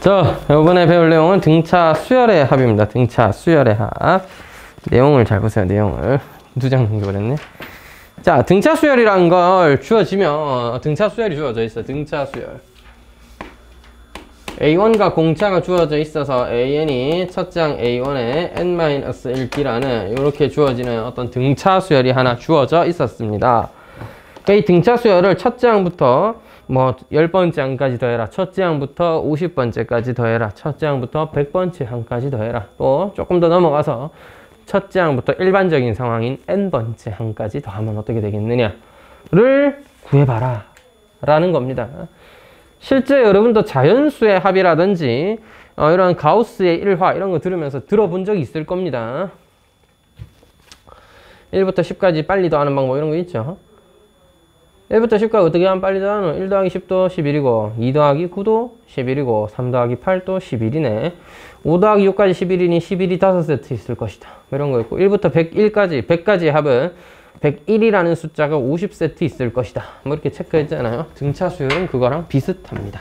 자, 이번에 배울 내용은 등차 수열의 합입니다. 등차 수열의 합. 내용을 잘 보세요. 내용을. 두 장 넘겨버렸네. 자, 등차 수열이라는 걸 주어지면 등차 수열이 주어져 있어. 등차 수열. A1과 공차가 주어져 있어서 AN이 첫째 항 A1에 N-1D라는 이렇게 주어지는 어떤 등차 수열이 하나 주어져 있었습니다. 이 등차 수열을 첫째 항부터 뭐 10번째 항까지 더해라. 첫째 항부터 50번째까지 더해라. 첫째 항부터 100번째 항까지 더해라. 또 조금 더 넘어가서 첫째 항부터 일반적인 상황인 n번째 항까지 더하면 어떻게 되겠느냐를 구해봐라 라는 겁니다. 실제 여러분도 자연수의 합이라든지 이런 가우스의 일화 이런 거 들으면서 들어본 적이 있을 겁니다. 1부터 10까지 빨리 더하는 방법 이런 거 있죠. 1부터 10까지 어떻게 하면 빨리 더하노? 1 더하기 10도 11이고 2 더하기 9도 11이고 3 더하기 8도 11이네. 5 더하기 6까지 11이니 11이 5세트 있을 것이다. 이런 거 있고 1부터 101까지 100까지의 합은 101이라는 숫자가 50세트 있을 것이다. 뭐 이렇게 체크했잖아요. 등차 수열은 그거랑 비슷합니다.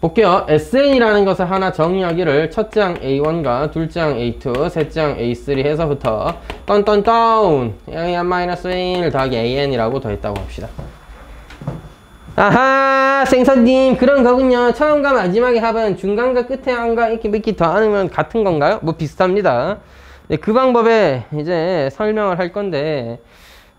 볼게요. SN이라는 것을 하나 정의하기를 첫째 항 A1과 둘째 항 A2, 셋째 항 A3 해서부터 떤떤떤 N-1 더하기 AN이라고 더했다고 합시다. 아하, 생선님 그런 거군요. 처음과 마지막의 합은 중간과 끝의 항과 이렇게 더하면 같은 건가요? 뭐 비슷합니다. 그 방법에 이제 설명을 할 건데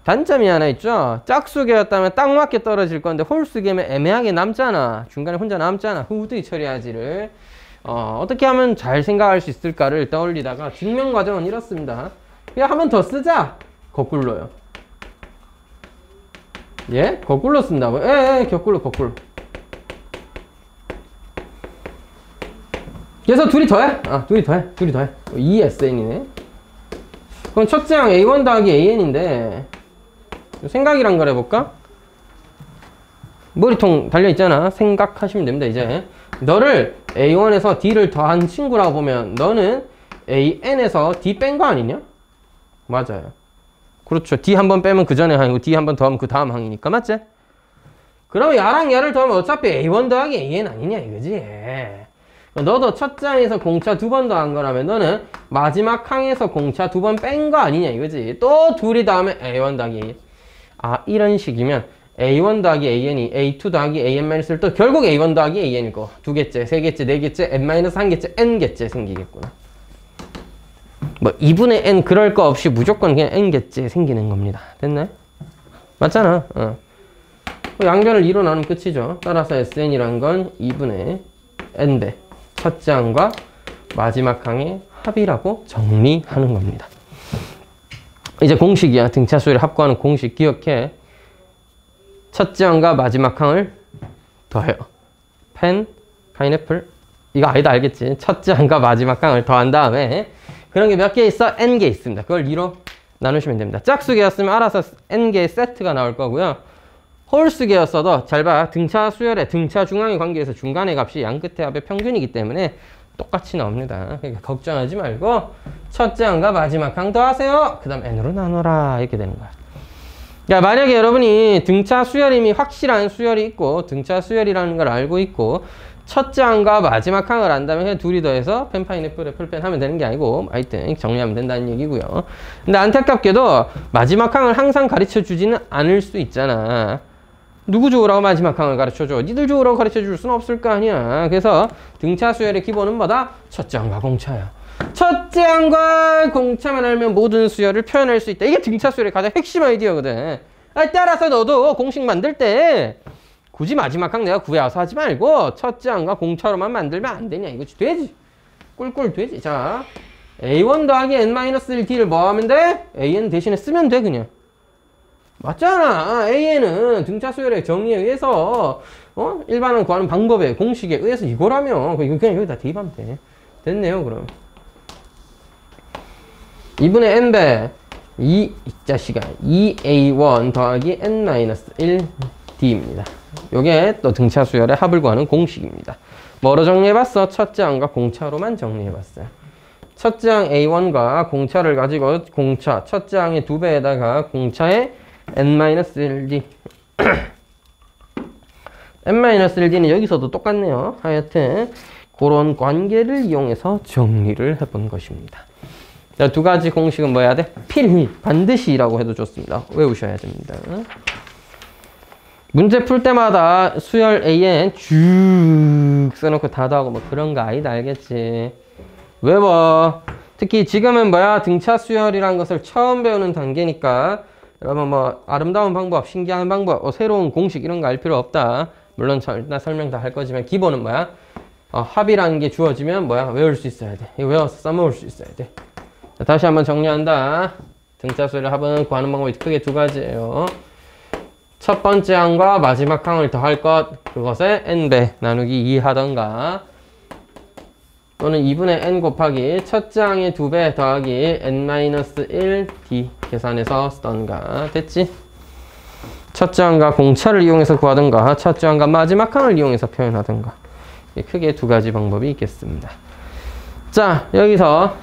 단점이 하나 있죠. 짝수계였다면 딱 맞게 떨어질 건데 홀수계면 애매하게 남잖아. 중간에 혼자 남잖아. 후두리 처리하지를 어떻게 하면 잘 생각할 수 있을까를 떠올리다가 증명 과정은 이렇습니다. 그냥 한 번 더 쓰자. 거꾸로요. 예? 거꾸로 쓴다고? 예, 거꾸로. 그래서 둘이 더해? 둘이 더해. 2SN이네. 그럼 첫째 항 A1 더하기 AN인데 생각이란 걸 해볼까? 머리통 달려있잖아. 생각하시면 됩니다. 이제 너를 A1에서 D를 더한 친구라고 보면 너는 AN에서 D 뺀 거 아니냐? 맞아요. 그렇죠. D 한 번 빼면 그 전에 항이고 D 한 번 더하면 그 다음 항이니까 맞지? 그러면 얘랑 얘를 더하면 어차피 A1 더하기 AN 아니냐 이거지. 너도 첫째 항에서 공차 2번 더한 거라면 너는 마지막 항에서 공차 2번 뺀 거 아니냐 이거지. 또 둘이 더하면 A1 더하기 AN. 이런 식이면 A1 더하기 AN이 A2 더하기 AN-1을 또 결국 A1 더하기 AN일 거. 2개째, 3개째, 4개째, N-1개째, N개째 생기겠구나. 뭐 2분의 N 그럴 거 없이 무조건 그냥 N개째 생기는 겁니다. 됐나요? 맞잖아. 양변을 2로 나누면 끝이죠. 따라서 SN이란 건 2분의 N배 첫째 항과 마지막 항의 합이라고 정리하는 겁니다. 이제 공식이야. 등차 수열을 합구하는 공식 기억해. 첫째 항과 마지막 항을 더해요. 펜, 파인애플. 이거 아니다 알겠지? 첫째 항과 마지막 항을 더한 다음에 그런 게 몇 개 있어? N개 있습니다. 그걸 2로 나누시면 됩니다. 짝수계였으면 알아서 N개의 세트가 나올 거고요. 홀수계였어도 잘 봐. 등차 수열의 등차 중앙의 관계에서 중간의 값이 양 끝의 합의 평균이기 때문에 똑같이 나옵니다. 그러니까 걱정하지 말고 첫째 항과 마지막 항 더하세요. 그 다음 N으로 나눠라. 이렇게 되는 거야. 야, 만약에 여러분이 등차 수열임이 확실한 수열이 있고 등차 수열이라는 걸 알고 있고 첫째 항과 마지막 항을 안다면 그냥 둘이 더해서 펜, 파인애플, 애플펜 하면 되는 게 아니고 하여튼 정리하면 된다는 얘기고요. 근데 안타깝게도 마지막 항을 항상 가르쳐 주지는 않을 수 있잖아. 누구 좋으라고 마지막 항을 가르쳐줘? 니들 좋으라고 가르쳐줄 수는 없을 거 아니야. 그래서 등차 수열의 기본은 뭐다? 첫째 항과 공차야. 첫째 항과 공차만 알면 모든 수열을 표현할 수 있다. 이게 등차 수열의 가장 핵심 아이디어거든. 따라서 너도 공식 만들 때 굳이 마지막 항 내가 구해와서 하지 말고 첫째 항과 공차로만 만들면 안 되냐 이거지. 되지. 꿀꿀 되지. 자, A1 더하기 N-1D를 뭐 하면 돼? AN 대신에 쓰면 돼 그냥. 맞잖아. AN은 등차 수열의 정의에 의해서 일반항 구하는 방법에 공식에 의해서 이거라면 그냥 여기다 대입하면 돼. 됐네요 그럼. 2분의 N배 이 자식아 2A1 더하기 N-1D입니다. 요게 또 등차 수열의 합을 구하는 공식입니다. 뭐로 정리해봤어? 첫째 항과 공차로만 정리해봤어요. 첫째 항 A1과 공차를 가지고 공차 첫째 항의 2배에다가 공차의 N-1D n-1d는 여기서도 똑같네요. 하여튼 그런 관계를 이용해서 정리를 해본 것입니다. 자, 두 가지 공식은 뭐 해야 돼? 필히, 반드시라고 해도 좋습니다. 외우셔야 됩니다. 문제 풀 때마다 수열 AN 쭉 써놓고 다도하고 뭐 그런 거 아니다, 알겠지? 외워. 특히 지금은 뭐야? 등차 수열이란 것을 처음 배우는 단계니까 여러분 뭐 아름다운 방법, 신기한 방법, 새로운 공식 이런 거 알 필요 없다. 물론 일단 설명 다 할 거지만 기본은 뭐야? 합이라는 게 주어지면 뭐야? 외울 수 있어야 돼. 이거 외워서 써먹을 수 있어야 돼. 자, 다시 한번 정리한다. 등차 수열의 합은 구하는 방법이 크게 두 가지예요. 첫 번째 항과 마지막 항을 더할 것, 그것에 n배 나누기 2 하던가, 또는 2분의 n 곱하기 첫째 항의 2배 더하기 n-1d 계산해서 쓰던가. 됐지? 첫째 항과 공차를 이용해서 구하던가, 첫째 항과 마지막 항을 이용해서 표현하던가. 크게 두 가지 방법이 있겠습니다. 자, 여기서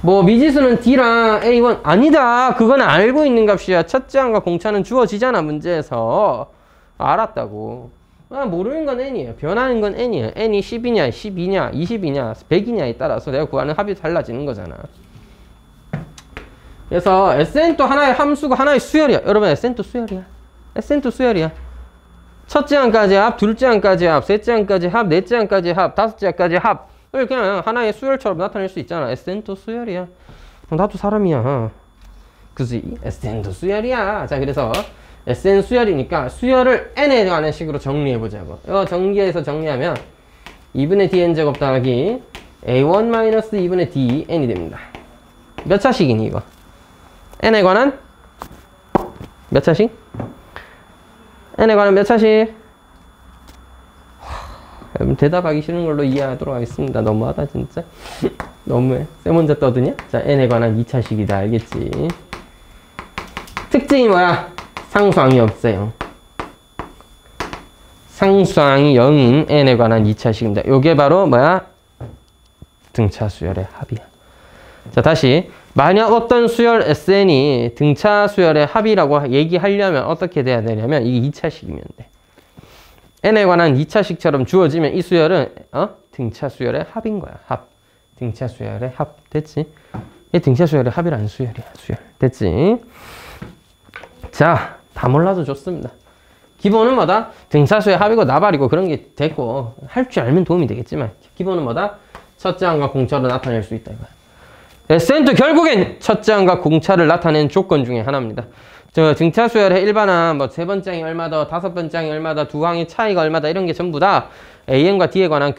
뭐 미지수는 D랑 A1 아니다. 그건 알고 있는 값이야. 첫째 항과 공차는 주어지잖아, 문제에서. 알았다고. 모르는 건 n이에요. 변하는 건 n이에요. n이 10이냐 12냐 20이냐 100이냐에 따라서 내가 구하는 합이 달라지는 거잖아. 그래서 SN도 하나의 함수고 하나의 수열이야. 여러분, SN도 수열이야. SN도 수열이야. 첫째 항까지 합, 둘째 항까지 합, 셋째 항까지 합, 넷째 항까지 합, 다섯째 항까지 합을 그냥 하나의 수열처럼 나타낼 수 있잖아. SN도 수열이야. 나도 사람이야. 그지? SN도 수열이야. 자, 그래서 SN 수열이니까 수열을 n에 관한 식으로 정리해보자고. 이거 전기에서 정리하면 2분의 dn제곱 더하기 a1-2분의 dn이 됩니다. 몇 차식이니 이거? n에 관한 몇 차식? n에 관한 몇 차식? 여러분 대답하기 싫은 걸로 이해하도록 하겠습니다. 너무하다 진짜. 너무해. 쌤 혼자 떠드냐? 자, n에 관한 2차식이다. 알겠지? 특징이 뭐야? 상수항이 없어요. 상수항이 0인 n에 관한 2차식입니다. 요게 바로 뭐야? 등차 수열의 합이야. 자, 다시 만약 어떤 수열 SN이 등차 수열의 합이라고 얘기하려면 어떻게 돼야 되냐면 이게 2차식이면 돼. n에 관한 2차식처럼 주어지면 이 수열은 등차 수열의 합인 거야. 합. 등차 수열의 합. 됐지? 이 등차 수열의 합이라는 수열이야. 수열. 됐지? 자, 다 몰라도 좋습니다. 기본은 뭐다? 등차수의 합이고 나발이고 그런 게 됐고 할 줄 알면 도움이 되겠지만 기본은 뭐다? 첫째 항과 공차로 나타낼 수 있다 이거야. SN도 결국엔 첫째 항과 공차를 나타내는 조건 중에 하나입니다. 저 등차수열의 일반항 뭐 세 번째 항이 얼마다, 다섯 번째 항이 얼마다, 두 항의 차이가 얼마다 이런 게 전부 다 AN과 D에 관한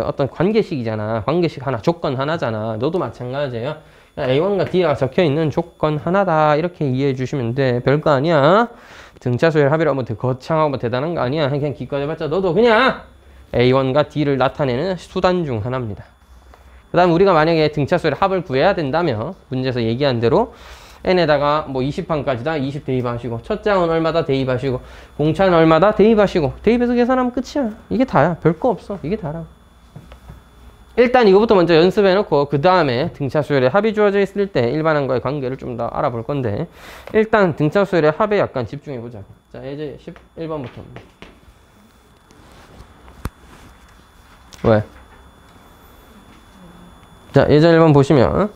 어떤 관계식이잖아. 관계식 하나, 조건 하나잖아. 너도 마찬가지예요. A1과 D가 적혀있는 조건 하나다. 이렇게 이해해 주시면 돼. 별거 아니야. 등차수열 합이라고 뭐 거창하고 뭐 대단한 거 아니야. 그냥 기껏 해봤자 너도 그냥 A1과 D를 나타내는 수단 중 하나입니다. 그 다음 우리가 만약에 등차수열 합을 구해야 된다면 문제에서 얘기한 대로 n에다가 뭐 20항까지다 20 대입하시고 첫째 항은 얼마다 대입하시고 공차는 얼마다 대입하시고 대입해서 계산하면 끝이야. 이게 다야. 별거 없어. 이게 다라고. 일단 이거부터 먼저 연습해 놓고 그 다음에 등차 수열의 합이 주어져 있을 때 일반항과의 관계를 좀 더 알아볼 건데 일단 등차 수열의 합에 약간 집중해 보자. 자, 예제 11번부터. 왜? 자, 예제 1번 보시면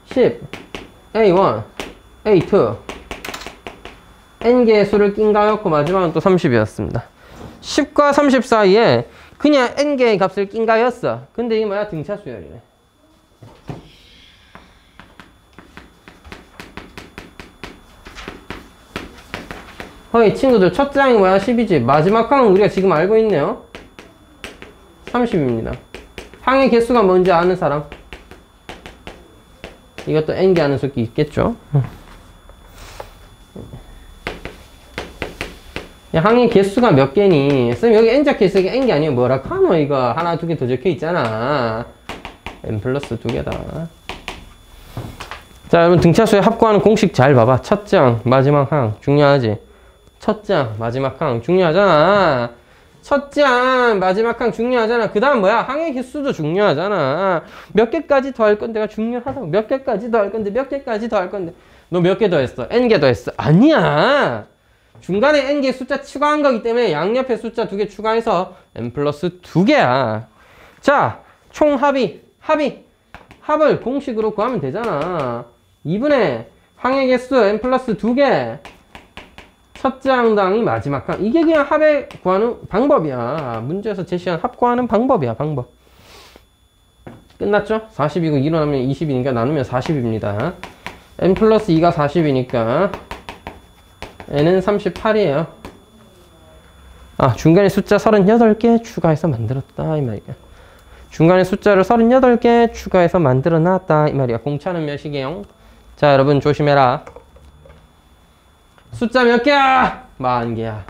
10 A1 A2 n개의 수를 낀가였고 마지막은 또 30이었습니다. 10과 30 사이에 그냥 n개의 값을 낀가였어. 근데 이게 뭐야? 등차 수열이네. 이 친구들 첫째 항이 뭐야? 10이지. 마지막 항은 우리가 지금 알고 있네요. 30입니다. 항의 개수가 뭔지 아는 사람? 이것도 n개 아는 수기 있겠죠? 항의 개수가 몇 개니? 쌤 여기 n 적혀 있으니까 n개 아니면 뭐라 카노 이거 하나 두 개 더 적혀 있잖아. n 플러스 2개다. 자, 여러분 등차수의 합구하는 공식 잘 봐봐. 첫째 항, 마지막 항 중요하지? 첫째 항, 마지막 항 중요하잖아. 첫째 항, 마지막 항 중요하잖아. 그 다음 뭐야? 항의 개수도 중요하잖아. 몇 개까지 더 할 건데가 중요하다고. 몇 개까지 더 할 건데, 몇 개까지 더 할 건데. 너 몇 개 더 했어? n개 더 했어? 아니야. 중간에 n개 숫자 추가한 거기 때문에 양옆에 숫자 2개 추가해서 n 플러스 2개야. 자, 총 합을 공식으로 구하면 되잖아. 2분의 항의 개수 n 플러스 2개. 첫째 항당이 마지막 항. 이게 그냥 합에 구하는 방법이야. 문제에서 제시한 합 구하는 방법이야, 방법. 끝났죠? 40이고 2로 나누면 20이니까 나누면 40입니다. n 플러스 2가 40이니까 n은 38이에요. 아, 중간에 숫자 38개 추가해서 만들었다 이 말이야. 중간에 숫자를 38개 추가해서 만들어 놨다 이 말이야. 공차는 몇이게요? 자, 여러분 조심해라. 숫자 몇 개야? 40개야.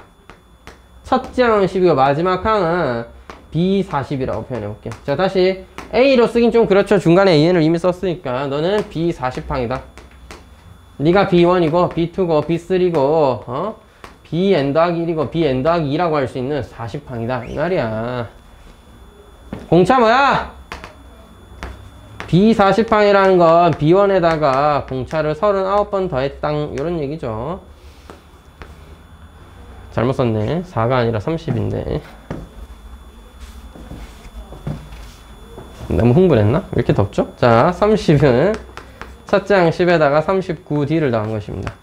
첫째 항은 10이고 마지막 항은 B40이라고 표현해볼게. 자, 다시 A로 쓰긴 좀 그렇죠. 중간에 AN을 이미 썼으니까 너는 B40항이다. 네가 B1이고 B2고 B3고 BN 더하기 1이고 BN 더하기 2라고 할 수 있는 40항이다 이 말이야. 공차 뭐야? B40항이라는 건 B1에다가 공차를 39번 더했당 이런 얘기죠. 잘못 썼네. 4가 아니라 30인데 너무 흥분했나? 왜 이렇게 덥죠? 자, 30은 첫째 항 10에다가 39D를 더한 것입니다.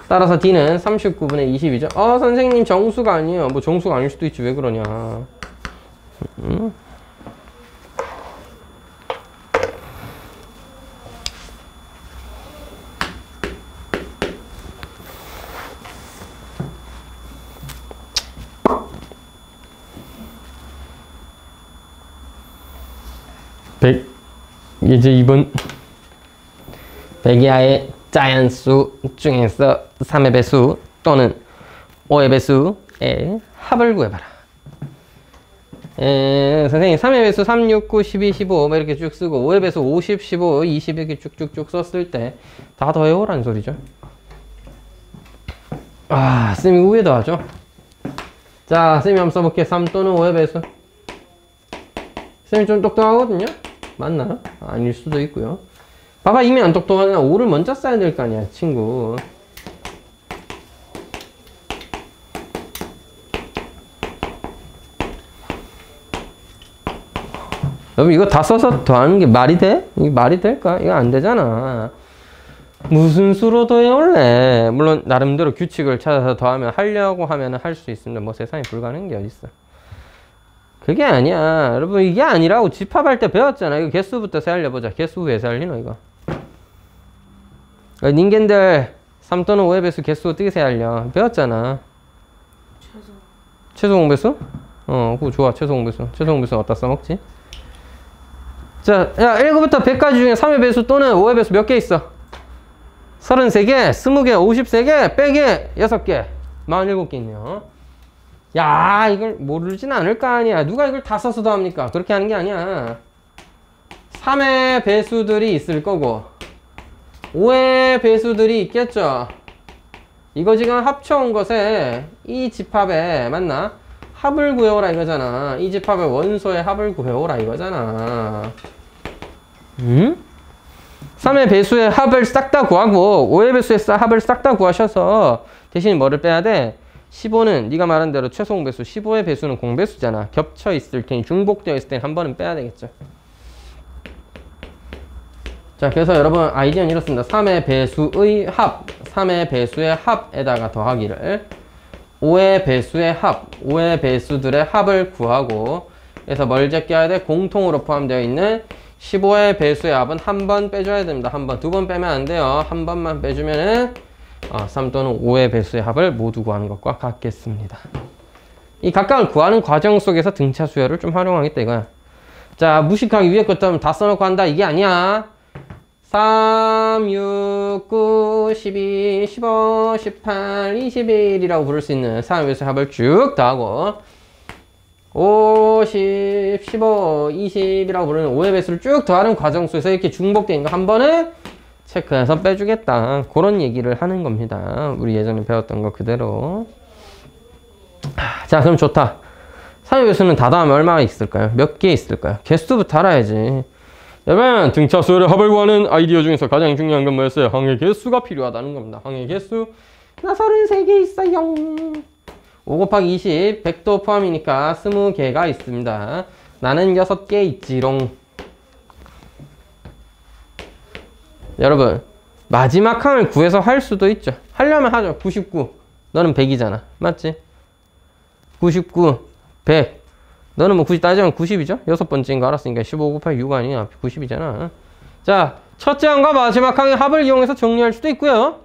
따라서 D는 39분의 20이죠. 선생님 정수가 아니에요. 뭐 정수가 아닐 수도 있지. 왜 그러냐. 이제 2번 백이하의 자연수 중에서 3의 배수 또는 5의 배수의 합을 구해봐라. 선생님 3의 배수 3, 6, 9, 12, 15 뭐 이렇게 쭉 쓰고 5의 배수 50, 15, 20 이렇게 쭉쭉쭉 썼을 때 다 더해오라는 소리죠. 쌤이 우에 더하죠. 자, 쌤이 한번 써볼게. 3 또는 5의 배수. 쌤이 좀 똑똑하거든요. 맞나? 아닐 수도 있고요. 봐봐, 이미 안 똑똑하잖아. 5를 먼저 써야 될 거 아니야, 친구. 여러분, 이거 다 써서 더하는 게 말이 돼? 이게 말이 될까? 이거 안 되잖아. 무슨 수로 더해올래? 물론 나름대로 규칙을 찾아서 더하면 하려고 하면 할 수 있습니다. 뭐 세상에 불가능한 게 어딨어. 그게 아니야. 여러분, 이게 아니라고. 집합할 때 배웠잖아. 이거 개수부터 세알려보자. 개수 왜 세알리노 이거? 닌겐들 3 또는 5의 배수 개수 어떻게 세알려? 배웠잖아. 최소 공배수? 그거 좋아. 최소 공배수. 최소 공배수 어디다 써먹지? 자, 야, 1부터 100까지 중에 3의 배수 또는 5의 배수 몇 개 있어? 33개, 20개, 53개, 빼기 6개, 47개 있네요. 야, 이걸 모르진 않을 거 아니야. 누가 이걸 다 써서 더합니까? 그렇게 하는 게 아니야. 3의 배수들이 있을 거고 5의 배수들이 있겠죠. 이거 지금 합쳐온 것에 이 집합에 맞나? 합을 구해오라 이거잖아. 이 집합의 원소의 합을 구해오라 이거잖아. 3의 배수의 합을 싹 다 구하고 5의 배수의 합을 싹 다 구하셔서 대신 뭐를 빼야 돼? 15는 네가 말한 대로 최소 공배수, 15의 배수는 공배수잖아. 겹쳐 있을 테니, 중복되어 있을 테니 한 번은 빼야 되겠죠. 자, 그래서 여러분 아이디어는 이렇습니다. 3의 배수의 합, 3의 배수의 합에다가 더하기를 5의 배수의 합, 5의 배수들의 합을 구하고, 그래서 뭘 제껴야 돼? 공통으로 포함되어 있는 15의 배수의 합은 한 번 빼줘야 됩니다. 한 번, 두 번 빼면 안 돼요. 한 번만 빼주면은 3 또는 5의 배수의 합을 모두 구하는 것과 같겠습니다. 이 각각을 구하는 과정 속에서 등차 수열을 좀 활용하겠다 이거야. 자, 무식하게 위에 것도 다 써놓고 한다 이게 아니야. 3, 6, 9, 12, 15, 18, 21이라고 부를 수 있는 3의 배수의 합을 쭉 더하고 50, 15, 20이라고 부르는 5의 배수를 쭉 더하는 과정 속에서 이렇게 중복되는 거 한 번은 체크해서 빼주겠다. 그런 얘기를 하는 겁니다. 우리 예전에 배웠던 거 그대로. 자, 그럼 좋다. 3의 배수는 다 더하면 얼마나 있을까요? 몇 개 있을까요? 개수부터 알아야지. 여러분, 등차 수열의 합을 구하는 아이디어 중에서 가장 중요한 건 뭐였어요? 항의 개수가 필요하다는 겁니다. 항의 개수. 나 33개 있어요. 5 곱하기 20, 100도 포함이니까 20개가 있습니다. 나는 6개 있지롱. 여러분, 마지막 항을 구해서 할 수도 있죠. 하려면 하죠. 99. 너는 100이잖아. 맞지? 99, 100. 너는 뭐 굳이 따지면 90이죠? 여섯 번째인 거 알았으니까 15 곱하기 6 아니야. 90이잖아. 자, 첫째 항과 마지막 항의 합을 이용해서 정리할 수도 있고요.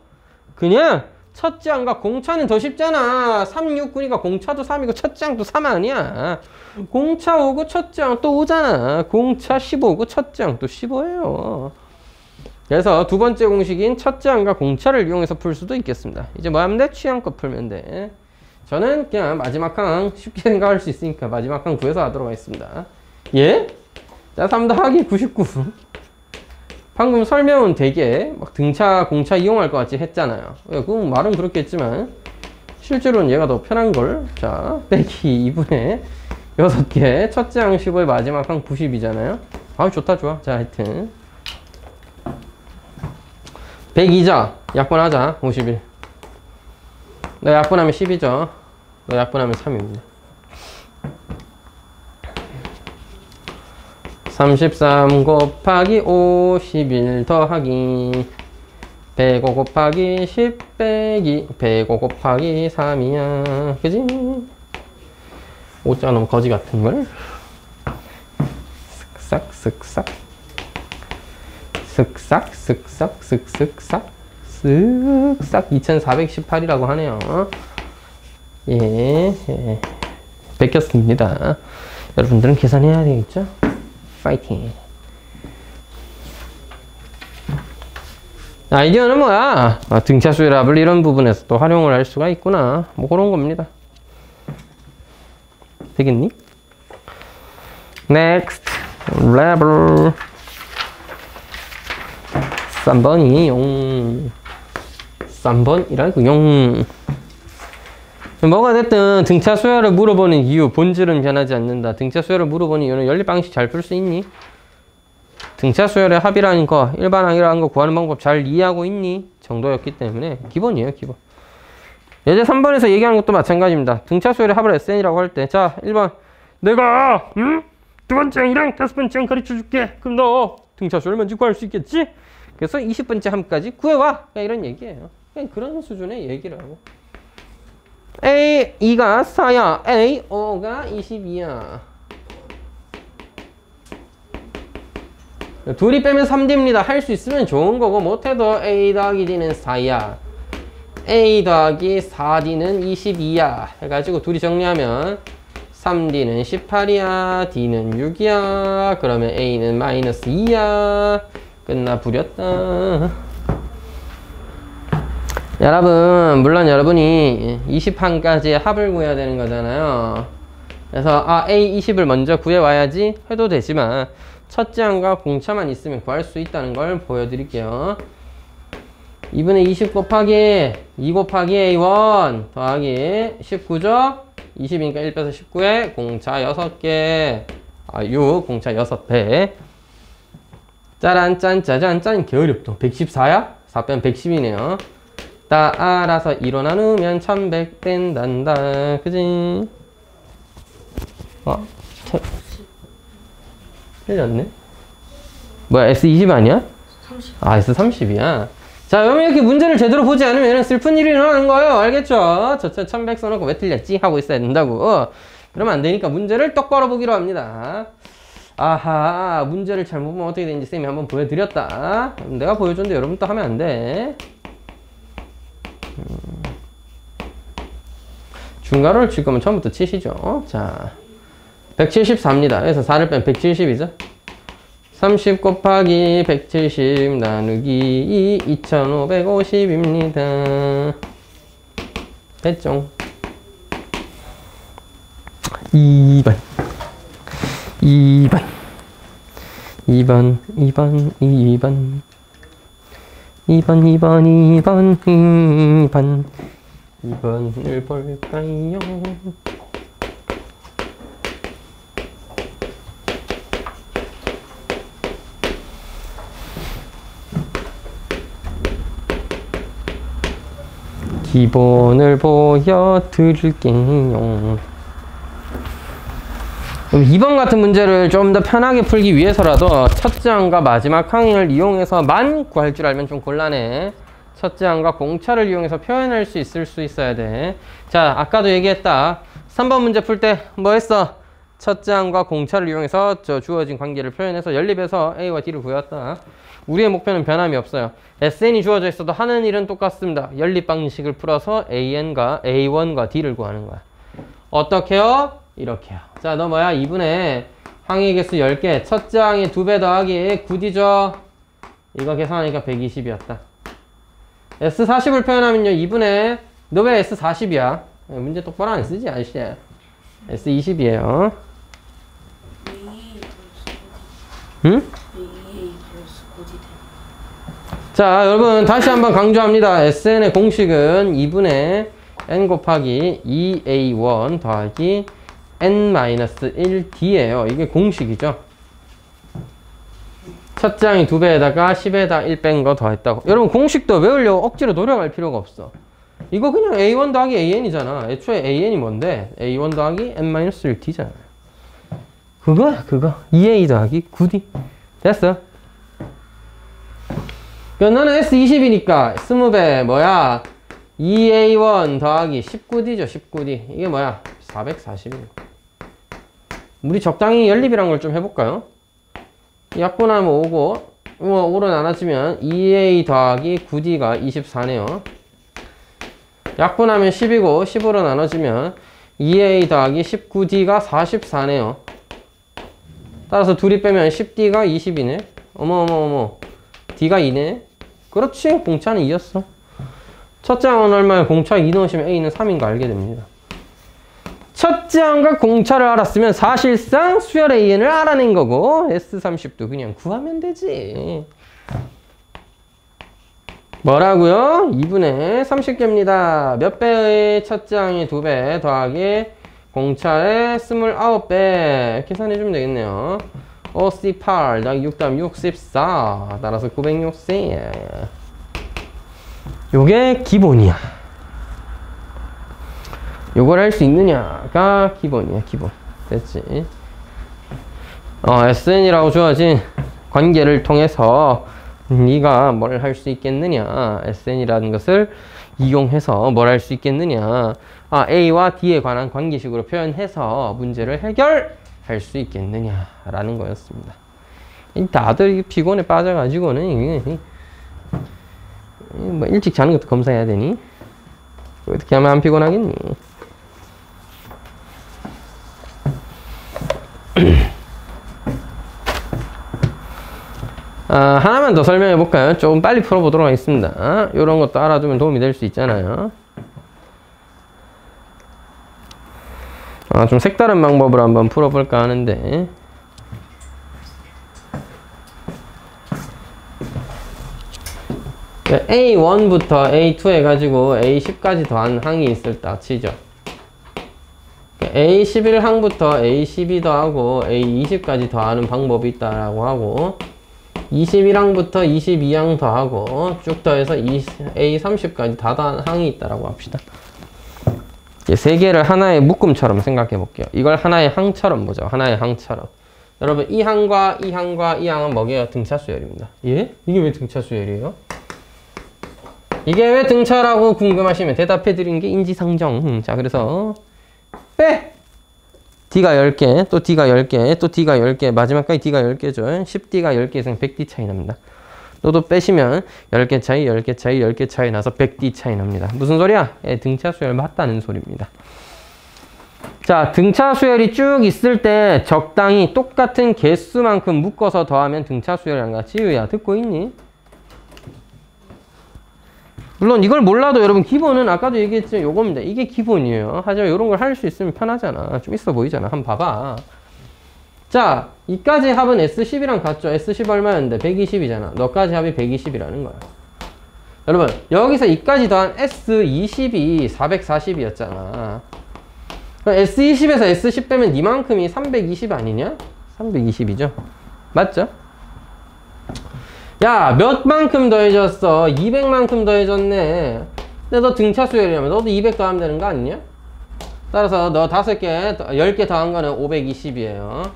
그냥 첫째 항과 공차는 더 쉽잖아. 3, 6, 9니까 공차도 3이고 첫째 항도 3 아니야. 공차 5고 첫째 항 또 5잖아. 공차 15고 첫째 항 또 15예요. 그래서 두 번째 공식인 첫째 항과 공차를 이용해서 풀 수도 있겠습니다. 이제 뭐 하면 돼? 취향껏 풀면 돼. 저는 그냥 마지막 항 쉽게 생각할 수 있으니까 마지막 항 구해서 하도록 하겠습니다. 예? 자, 3 더하기 99. 방금 설명은 되게 막 등차, 공차 이용할 것 같이 했잖아요. 그건 말은 그렇게 했지만 실제로는 얘가 더 편한걸. 자, 빼기 2분의 6개. 첫째 항 15의 마지막 항 90이잖아요. 아, 좋다, 좋아. 자, 하여튼 102죠? 약분하자. 51. 너 약분하면 10이죠? 너 약분하면 3입니다. 33 곱하기 51 더하기 105 곱하기 10 빼기 105 곱하기 3이야. 그지? 5자 너무 거지 같은걸? 쓱싹 쓱싹 쓱싹 쓱싹 쓱쓱싹 쓱싹 2418이라고 하네요. 예, 예. 뺏겼습니다. 여러분들은 계산해야 되겠죠? 파이팅. 아이디어는 뭐야? 등차수의 합을 이런 부분에서 또 활용을 할 수가 있구나. 뭐 그런 겁니다. 되겠니? Next level 3번이용 3번이라고용. 뭐가 됐든 등차 수열을 물어보는 이유, 본질은 변하지 않는다. 등차 수열을 물어보는 이유는 연립 방식 잘 풀 수 있니? 등차 수열의 합이라는 거, 일반항이라는 거 구하는 방법 잘 이해하고 있니? 정도였기 때문에 기본이에요, 기본. 예제 3번에서 얘기하는 것도 마찬가지입니다. 등차 수열의 합을 SN이라고 할 때, 자, 1번 내가 두 번째 항이랑 다섯 번째 항 가르쳐 줄게. 그럼 너 등차 수열 먼저 구할 수 있겠지? 그래서 20번째 함까지 구해와. 그냥 이런 얘기예요. 그냥 그런 수준의 얘기라고. A, 2가 4야. A, 5가 22야. 둘이 빼면 3D입니다. 할 수 있으면 좋은 거고 못해도 A 더하기 D는 4야. A 더하기 4D는 22야. 해가지고 둘이 정리하면 3D는 18이야. D는 6이야. 그러면 A는 마이너스 2야. 끝나부렸다. 여러분, 물론 여러분이 20항까지의 합을 구해야 되는 거잖아요. 그래서 A 20을 먼저 구해와야지 해도 되지만 첫째 항과 공차만 있으면 구할 수 있다는 걸 보여드릴게요. 2분의 20 곱하기 2 곱하기 A1 더하기 19죠? 20이니까 1 빼서 19에 공차 6개 6 공차 6배. 짜란 짠 짜잔 짠 게으렵도 114야? 4 빼면 110이네요. 따라서 2로 나누면 1100 된단다. 그지? 틀렸네. 뭐야, S20 아니야? 30. S30이야. 자, 여러분 이렇게 문제를 제대로 보지 않으면 슬픈 일이 일어나는 거예요. 알겠죠? 저차 1100 써놓고 왜 틀렸지? 하고 있어야 된다고. 그러면 안 되니까 문제를 똑바로 보기로 합니다. 아하, 문제를 잘못 보면 어떻게 되는지 쌤이 한번 보여드렸다. 내가 보여줬는데 여러분 또 하면 안 돼. 중괄호를 칠 거면 처음부터 치시죠. 자, 174입니다. 그래서 4를 빼면 170이죠. 30 곱하기 170 나누기 2 2550입니다. 됐죠? 2번 2번 2번 2번 2번 2번 2번 2번 2번 2번을 볼까요? 기본을 보여드릴게요. 그럼 2번 같은 문제를 좀 더 편하게 풀기 위해서라도 첫째 항과 마지막 항을 이용해서만 구할 줄 알면 좀 곤란해. 첫째 항과 공차를 이용해서 표현할 수 있어야 돼. 자, 아까도 얘기했다. 3번 문제 풀 때 뭐 했어? 첫째 항과 공차를 이용해서 주어진 관계를 표현해서 연립해서 A와 D를 구해왔다. 우리의 목표는 변함이 없어요. SN이 주어져 있어도 하는 일은 똑같습니다. 연립 방식을 풀어서 A1과 D를 구하는 거야. 어떻게요? 이렇게요. 자, 너 뭐야? 2분의 항의 개수 10개. 첫째 항의 2배 더하기 9D죠? 이거 계산하니까 120이었다. S40을 표현하면요. 2분의 너 왜 S40이야? 문제 똑바로 안 쓰지, 아저씨. S20이에요. 응? 자, 여러분 다시 한번 강조합니다. SN의 공식은 2분의 n 곱하기 2a1 더하기 n-1d예요. 이게 공식이죠. 첫째 항이 2배에다가 10에다 1 뺀 거 더했다고. 여러분 공식도 외우려고 억지로 노력할 필요가 없어. 이거 그냥 a1 더하기 an이잖아. 애초에 an이 뭔데? a1 더하기 n-1d잖아. 그거야 그거. 2a 더하기 9d. 됐어. 그러니까 너는 S20이니까 20배 뭐야? 2a1 더하기 19d죠. 19d. 이게 뭐야? 440이에요. 우리 적당히 연립이란 걸 좀 해볼까요? 약분하면 5고 5로 나눠지면 2a 더하기 9d가 24네요. 약분하면 10이고 10으로 나눠지면 2a 더하기 19d가 44네요. 따라서 둘이 빼면 10d가 20이네. 어머 d가 2네. 그렇지. 공차는 2였어. 첫째 항은 얼마예요? 공차 2 넣으시면 a는 3인 거 알게 됩니다. 첫째 항과 공차를 알았으면 사실상 수열 an을 알아낸 거고 S30도 그냥 구하면 되지. 뭐라고요? 2분의 30개입니다. 몇 배의 첫째 항의 2배 더하기 공차의 29배 계산해주면 되겠네요. 5C8 더하기 6 다음 64 따라서 960. 요게 기본이야. 요걸 할 수 있느냐가 기본이야. 기본. 됐지? SN이라고 주어진 관계를 통해서 네가 뭘 할 수 있겠느냐. SN이라는 것을 이용해서 뭘 할 수 있겠느냐. A와 D에 관한 관계식으로 표현해서 문제를 해결할 수 있겠느냐라는 거였습니다. 다들 피곤에 빠져가지고는 뭐 일찍 자는 것도 검사해야 되니? 어떻게 하면 안 피곤하겠니? 하나만 더 설명해 볼까요? 조금 빨리 풀어보도록 하겠습니다. 이런 것도 알아두면 도움이 될 수 있잖아요. 좀 색다른 방법으로 한번 풀어볼까 하는데, A1부터 A2 해가지고 A10까지 더한 항이 있을 때 치죠. A11항부터 A12 더하고 A20까지 더하는 방법이 있다라고 하고, 21항부터 22항 더하고 쭉 더해서 A30까지 다 더한 항이 있다라고 합시다. 이 세 개를 하나의 묶음처럼 생각해 볼게요. 이걸 하나의 항처럼 보죠. 하나의 항처럼. 여러분, 이 항과 이 항과 이 항은 뭐게요? 등차 수열입니다. 예? 이게 왜 등차 수열이에요? 이게 왜 등차라고 궁금하시면 대답해 드린 게 인지상정. 자, 그래서 빼! D가 10개, 또 D가 10개, 또 D가 10개, 마지막까지 D가 10개죠. 10D가 10개 이상 100D 차이 납니다. 또 빼시면 10개 차이, 10개 차이, 10개 차이 나서 100D 차이 납니다. 무슨 소리야? 등차 수열 맞다는 소리입니다. 자, 등차 수열이 쭉 있을 때 적당히 똑같은 개수만큼 묶어서 더하면 등차 수열이란 거야. 지우야, 듣고 있니? 물론 이걸 몰라도 여러분 기본은 아까도 얘기했지만 요겁니다. 이게 기본이에요. 하지만 이런 걸 할 수 있으면 편하잖아. 좀 있어 보이잖아. 한번 봐봐. 자, 이까지 합은 S10이랑 같죠? S10 얼마였는데? 120이잖아. 너까지 합이 120이라는 거야. 여러분, 여기서 이까지 더한 S20이 440이었잖아. S20에서 S10 빼면 이만큼이 320 아니냐? 320이죠. 맞죠? 야, 몇 만큼 더해졌어? 200만큼 더해졌네. 근데 너 등차 수열이라면 너도 200 더하면 되는 거 아니냐? 따라서 너 5개, 10개 더한 거는 520이에요.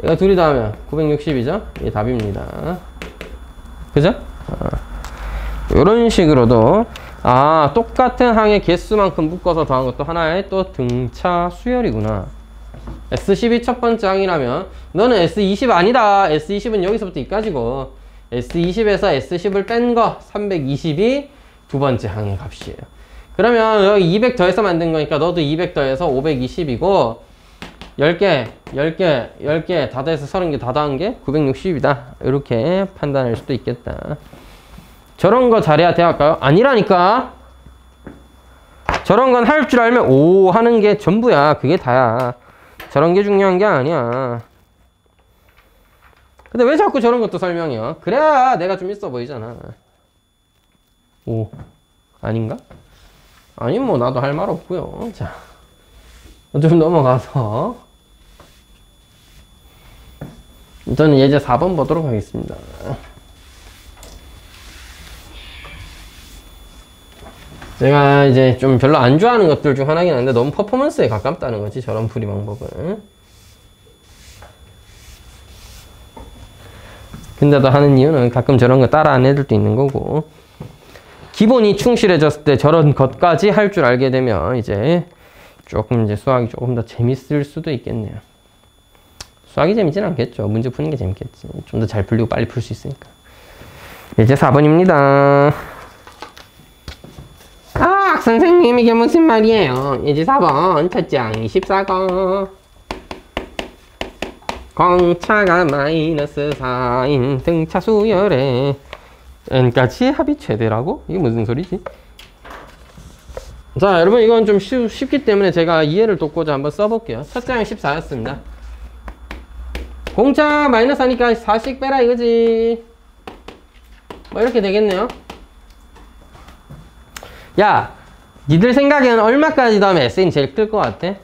이거 둘이 더하면 960이죠? 이게 답입니다. 그죠? 이런 식으로도 똑같은 항의 개수만큼 묶어서 더한 것도 하나의 또 등차 수열이구나. S12 첫 번째 항이라면 너는 S20 아니다. S20은 여기서부터 여기까지고 S20에서 S10을 뺀 거 320이 두 번째 항의 값이에요. 그러면 여기 200 더해서 만든 거니까 너도 200 더해서 520이고 10개 다 더해서 30개 다 더한 게 960이다. 이렇게 판단할 수도 있겠다. 저런 거 잘해야 대할까요? 아니라니까. 저런 건 할 줄 알면 오 하는 게 전부야. 그게 다야. 저런 게 중요한 게 아니야. 근데 왜 자꾸 저런 것도 설명해요? 그래야 내가 좀 있어 보이잖아. 오 아닌가? 아니 뭐 나도 할 말 없고요. 자, 좀 넘어가서 저는 예제 4번 보도록 하겠습니다. 제가 이제 좀 별로 안 좋아하는 것들 중 하나긴 한데 너무 퍼포먼스에 가깝다는 거지, 저런 풀이 방법은. 근데도 하는 이유는 가끔 저런 거 따라하는 애들도 있는 거고, 기본이 충실해졌을 때 저런 것까지 할 줄 알게 되면 이제 조금 이제 수학이 조금 더 재밌을 수도 있겠네요. 수학이 재밌진 않겠죠. 문제 푸는 게 재밌겠지. 좀 더 잘 풀리고 빨리 풀 수 있으니까. 이제 4번입니다. 선생님 이게 무슨 말이에요? 이제 4번 첫째 항 24거. 공차가 마이너스 4인 등차 수열에 n까지 합이 최대라고? 이게 무슨 소리지? 자, 여러분 이건 좀 쉽기 때문에 제가 이해를 돕고자 한번 써볼게요. 첫째 항 14였습니다. 공차 마이너스 하니까 4씩 빼라 이거지. 뭐 이렇게 되겠네요. 야, 니들 생각에는 얼마까지 더하면 SN이 제일 클 것 같아?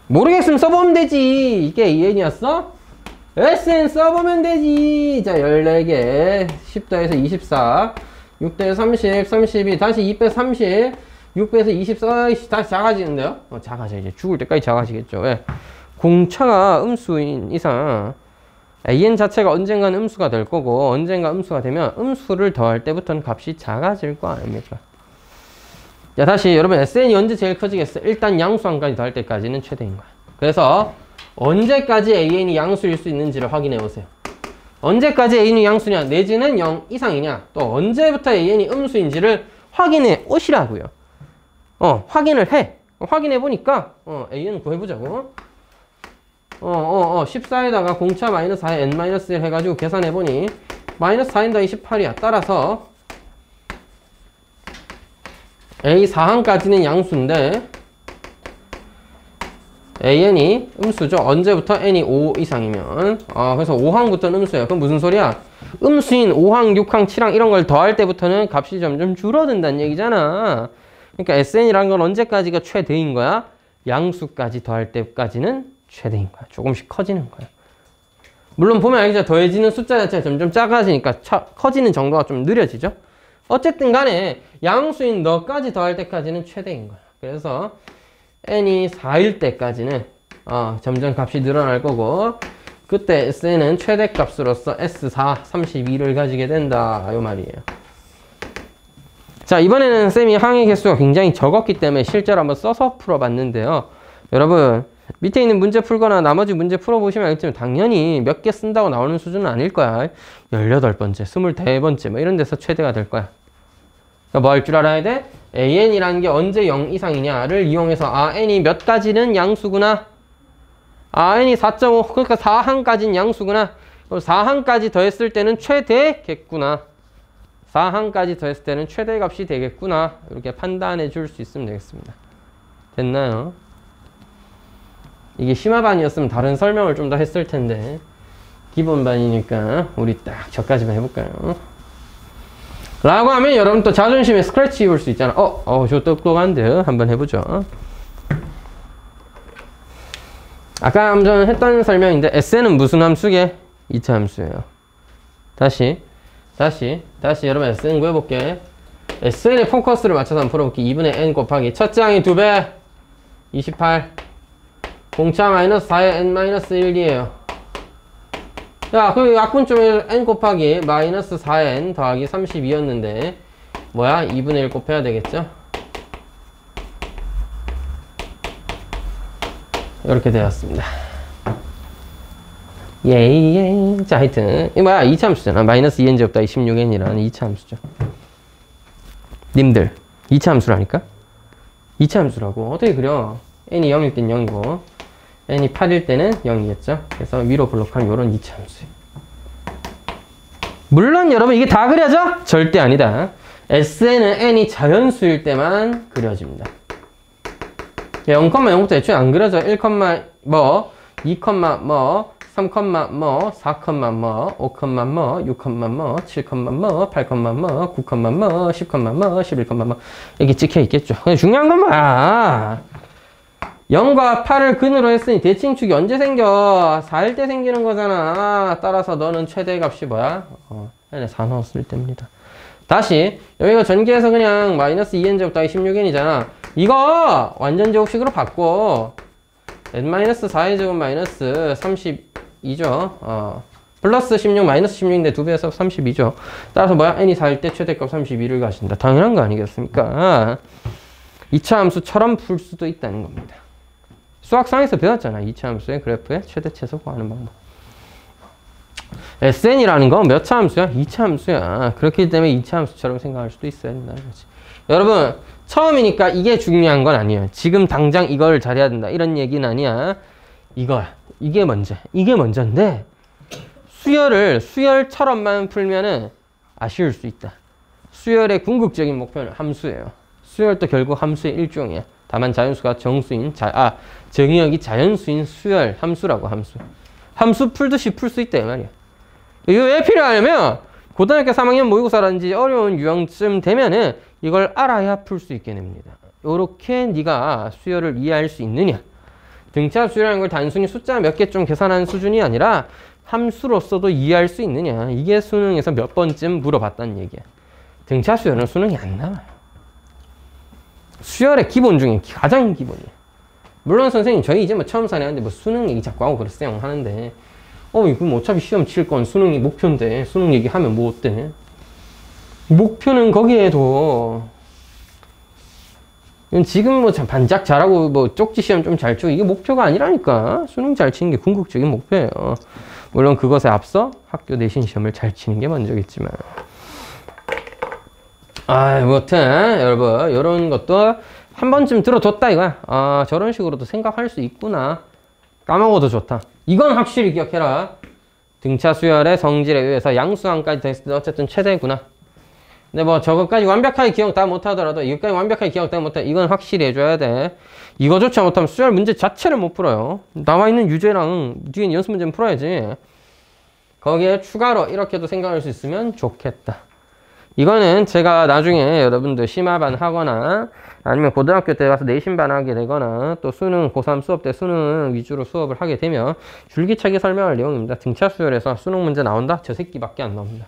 모르겠으면 써보면 되지. 이게 EN이었어? SN 써보면 되지. 자, 14개 10 더해서 24 6 더해서 30 32 다시 2 빼서 30 6 빼서 24 다시 작아지는데요? 작아져. 이제 죽을 때까지 작아지겠죠. 왜? 공차가 음수인 이상 AN 자체가 언젠가는 음수가 될 거고, 언젠가 음수가 되면 음수를 더할 때부터는 값이 작아질 거 아닙니까? 자, 다시 여러분 SN이 언제 제일 커지겠어요? 일단 양수항까지 더할 때까지는 최대인 거야. 그래서 언제까지 AN이 양수일 수 있는지를 확인해 보세요. 언제까지 AN이 양수냐, 내지는 0 이상이냐, 또 언제부터 AN이 음수인지를 확인해 오시라고요. 확인을 해. 확인해 보니까 AN 구해보자고. 14에다가 공차 마이너스 4에 n-1 해가지고 계산해 보니 마이너스 4n 더하기 18이야. 따라서 A 4항까지는 양수인데 AN이 음수죠. 언제부터 n이 5 이상이면. 그래서 5항부터는 음수예요. 그럼 무슨 소리야? 음수인 5항, 6항, 7항 이런 걸 더할 때부터는 값이 점점 줄어든다는 얘기잖아. 그러니까 SN이라는 건 언제까지가 최대인 거야? 양수까지 더할 때까지는 최대인 거야. 조금씩 커지는 거야. 물론 보면 알겠죠? 더해지는 숫자 자체가 점점 작아지니까 커지는 정도가 좀 느려지죠? 어쨌든 간에 양수인 너까지 더할 때까지는 최대인 거야. 그래서 n이 4일 때까지는 점점 값이 늘어날 거고, 그때 SN은 최대값으로서 S4, 32를 가지게 된다. 이 말이에요. 자, 이번에는 쌤이 항의 개수가 굉장히 적었기 때문에 실제로 한번 써서 풀어봤는데요. 여러분 밑에 있는 문제 풀거나 나머지 문제 풀어보시면 알겠지만 당연히 몇 개 쓴다고 나오는 수준은 아닐 거야. 18번째, 23번째 뭐 이런 데서 최대가 될 거야. 그러니까 뭐 할 줄 알아야 돼? AN이라는 게 언제 0 이상이냐를 이용해서 n이 몇 가지는 양수구나. n이 4.5 그러니까 4항까지는 양수구나. 그럼 4항까지 더했을 때는 최대겠구나. 4항까지 더했을 때는 최대값이 되겠구나. 이렇게 판단해 줄 수 있으면 되겠습니다. 됐나요? 이게 심화반이었으면 다른 설명을 좀 더 했을 텐데 기본반이니까 우리 딱 저까지만 해볼까요? 라고 하면 여러분 또 자존심에 스크래치 입을 수 있잖아. 저 똑똑한데 한번 해보죠. 아까 전에 했던 설명인데 SN은 무슨 함수게? 2차 함수예요. 다시 다시 여러분 SN 구해볼게. SN의 포커스를 맞춰서 한번 풀어볼게. 2분의 N 곱하기 첫째 항이 2배 28 공차 마이너스 4에 N-1이에요. 야, 그 약분점에 N 곱하기 마이너스 4N 더하기 32였는데 뭐야? 2분의 1 곱해야 되겠죠? 이렇게 되었습니다. 예예. 자, 하여튼 이 뭐야? 2차함수잖아. 마이너스 2n제곱 더하기 16n이라는 2차함수죠. 님들 2차함수라니까? 2차함수라고. 어떻게 그려? n이 0일 땐 0이고 n이 8일 때는 0이겠죠? 그래서 위로 블록한 요런 2차함수예요. 물론 여러분 이게 다 그려져? 절대 아니다. SN은 n이 자연수일 때만 그려집니다. 0,0부터 애초에 안 그려져. 1, 뭐, 2, 뭐, 3, 뭐, 4, 뭐, 5, 뭐, 6, 뭐, 7, 뭐, 8, 뭐, 9, 뭐, 10, 뭐, 11, 뭐 여기 찍혀 있겠죠. 근데 중요한 건 뭐야? 0과 8을 근으로 했으니 대칭축이 언제 생겨? 4일 때 생기는 거잖아. 따라서 너는 최대값이 뭐야? n에 4 넣었을 때입니다. 다시 여기가 전개해서 그냥 마이너스 2n제곱 더하기 16n이잖아. 이거 완전 제곱식으로 바꿔. n-4의 제곱 마이너스 32죠. 플러스 16 마이너스 16인데 2배에서 32죠. 따라서 뭐야? n이 4일 때 최대값 32를 가진다. 당연한 거 아니겠습니까? 2차 함수처럼 풀 수도 있다는 겁니다. 수학상에서 배웠잖아. 2차 함수의 그래프의 최대 최소 구하는 방법. SN이라는 건 몇 차 함수야? 2차 함수야. 그렇기 때문에 2차 함수처럼 생각할 수도 있어야 된다는 거지. 여러분, 처음이니까 이게 중요한 건 아니에요. 지금 당장 이걸 잘해야 된다. 이런 얘기는 아니야. 이거야. 이게 먼저. 이게 먼저인데, 수열처럼만 풀면은 아쉬울 수 있다. 수열의 궁극적인 목표는 함수예요. 수열도 결국 함수의 일종이야. 다만 자연수가 정의역이 자연수인 수열, 함수라고, 함수. 함수 풀듯이 풀 수 있다, 이 말이야. 이게 왜 필요하냐면, 고등학교 3학년 모의고사라든지 어려운 유형쯤 되면은 이걸 알아야 풀 수 있게 됩니다. 요렇게 네가 수열을 이해할 수 있느냐. 등차수열이라는 걸 단순히 숫자 몇 개 좀 계산하는 수준이 아니라 함수로서도 이해할 수 있느냐. 이게 수능에서 몇 번쯤 물어봤다는 얘기야. 등차수열은 수능이 안 나와요. 수열의 기본 중에 가장 기본이야. 물론 선생님 저희 이제 뭐 처음 사례하는데 뭐 수능 얘기 자꾸 하고 그랬어요 하는데 그럼 어차피 시험 칠 건 수능이 목표인데 수능 얘기하면 뭐 어때? 목표는 거기에도 지금 뭐 반짝 잘하고 뭐 쪽지 시험 좀 잘 치고 이게 목표가 아니라니까. 수능 잘 치는 게 궁극적인 목표예요. 물론 그것에 앞서 학교 내신 시험을 잘 치는 게 먼저겠지만 여튼 여러분 이런 것도 한 번쯤 들어뒀다 이거야. 저런 식으로도 생각할 수 있구나. 까먹어도 좋다. 이건 확실히 기억해라. 등차 수열의 성질에 의해서 양수항까지 됐을 때 어쨌든 최대구나. 근데 뭐 저것까지 완벽하게 기억 다 못하더라도 이것까지 완벽하게 기억 다 못해. 이건 확실히 해줘야 돼. 이거조차 못하면 수열 문제 자체를 못 풀어요. 나와 있는 유제랑 뒤에 연습 문제는 풀어야지. 거기에 추가로 이렇게도 생각할 수 있으면 좋겠다. 이거는 제가 나중에 여러분들 심화반 하거나 아니면 고등학교 때 가서 내신반 하게 되거나 또 수능 고3 수업 때 수능 위주로 수업을 하게 되면 줄기차게 설명할 내용입니다. 등차 수열에서 수능 문제 나온다? 저 새끼밖에 안 나옵니다.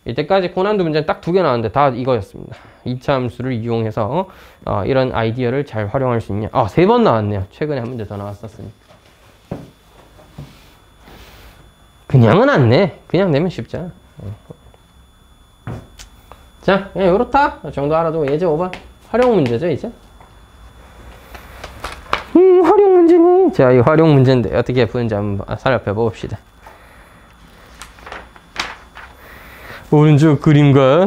이때까지 고난도 문제는 딱 2개 나왔는데 다 이거였습니다. 2차 함수를 이용해서 이런 아이디어를 잘 활용할 수 있냐. 3번 나왔네요. 최근에 한 문제 더 나왔었으니까. 그냥은 안 내. 그냥 내면 쉽잖아. 자, 요렇다 정도 알아두고 예제 5번 활용 문제죠 이제. 활용 문제니. 자, 이 활용 문제인데 어떻게 푸는지 한번 살펴봅시다. 오른쪽 그림과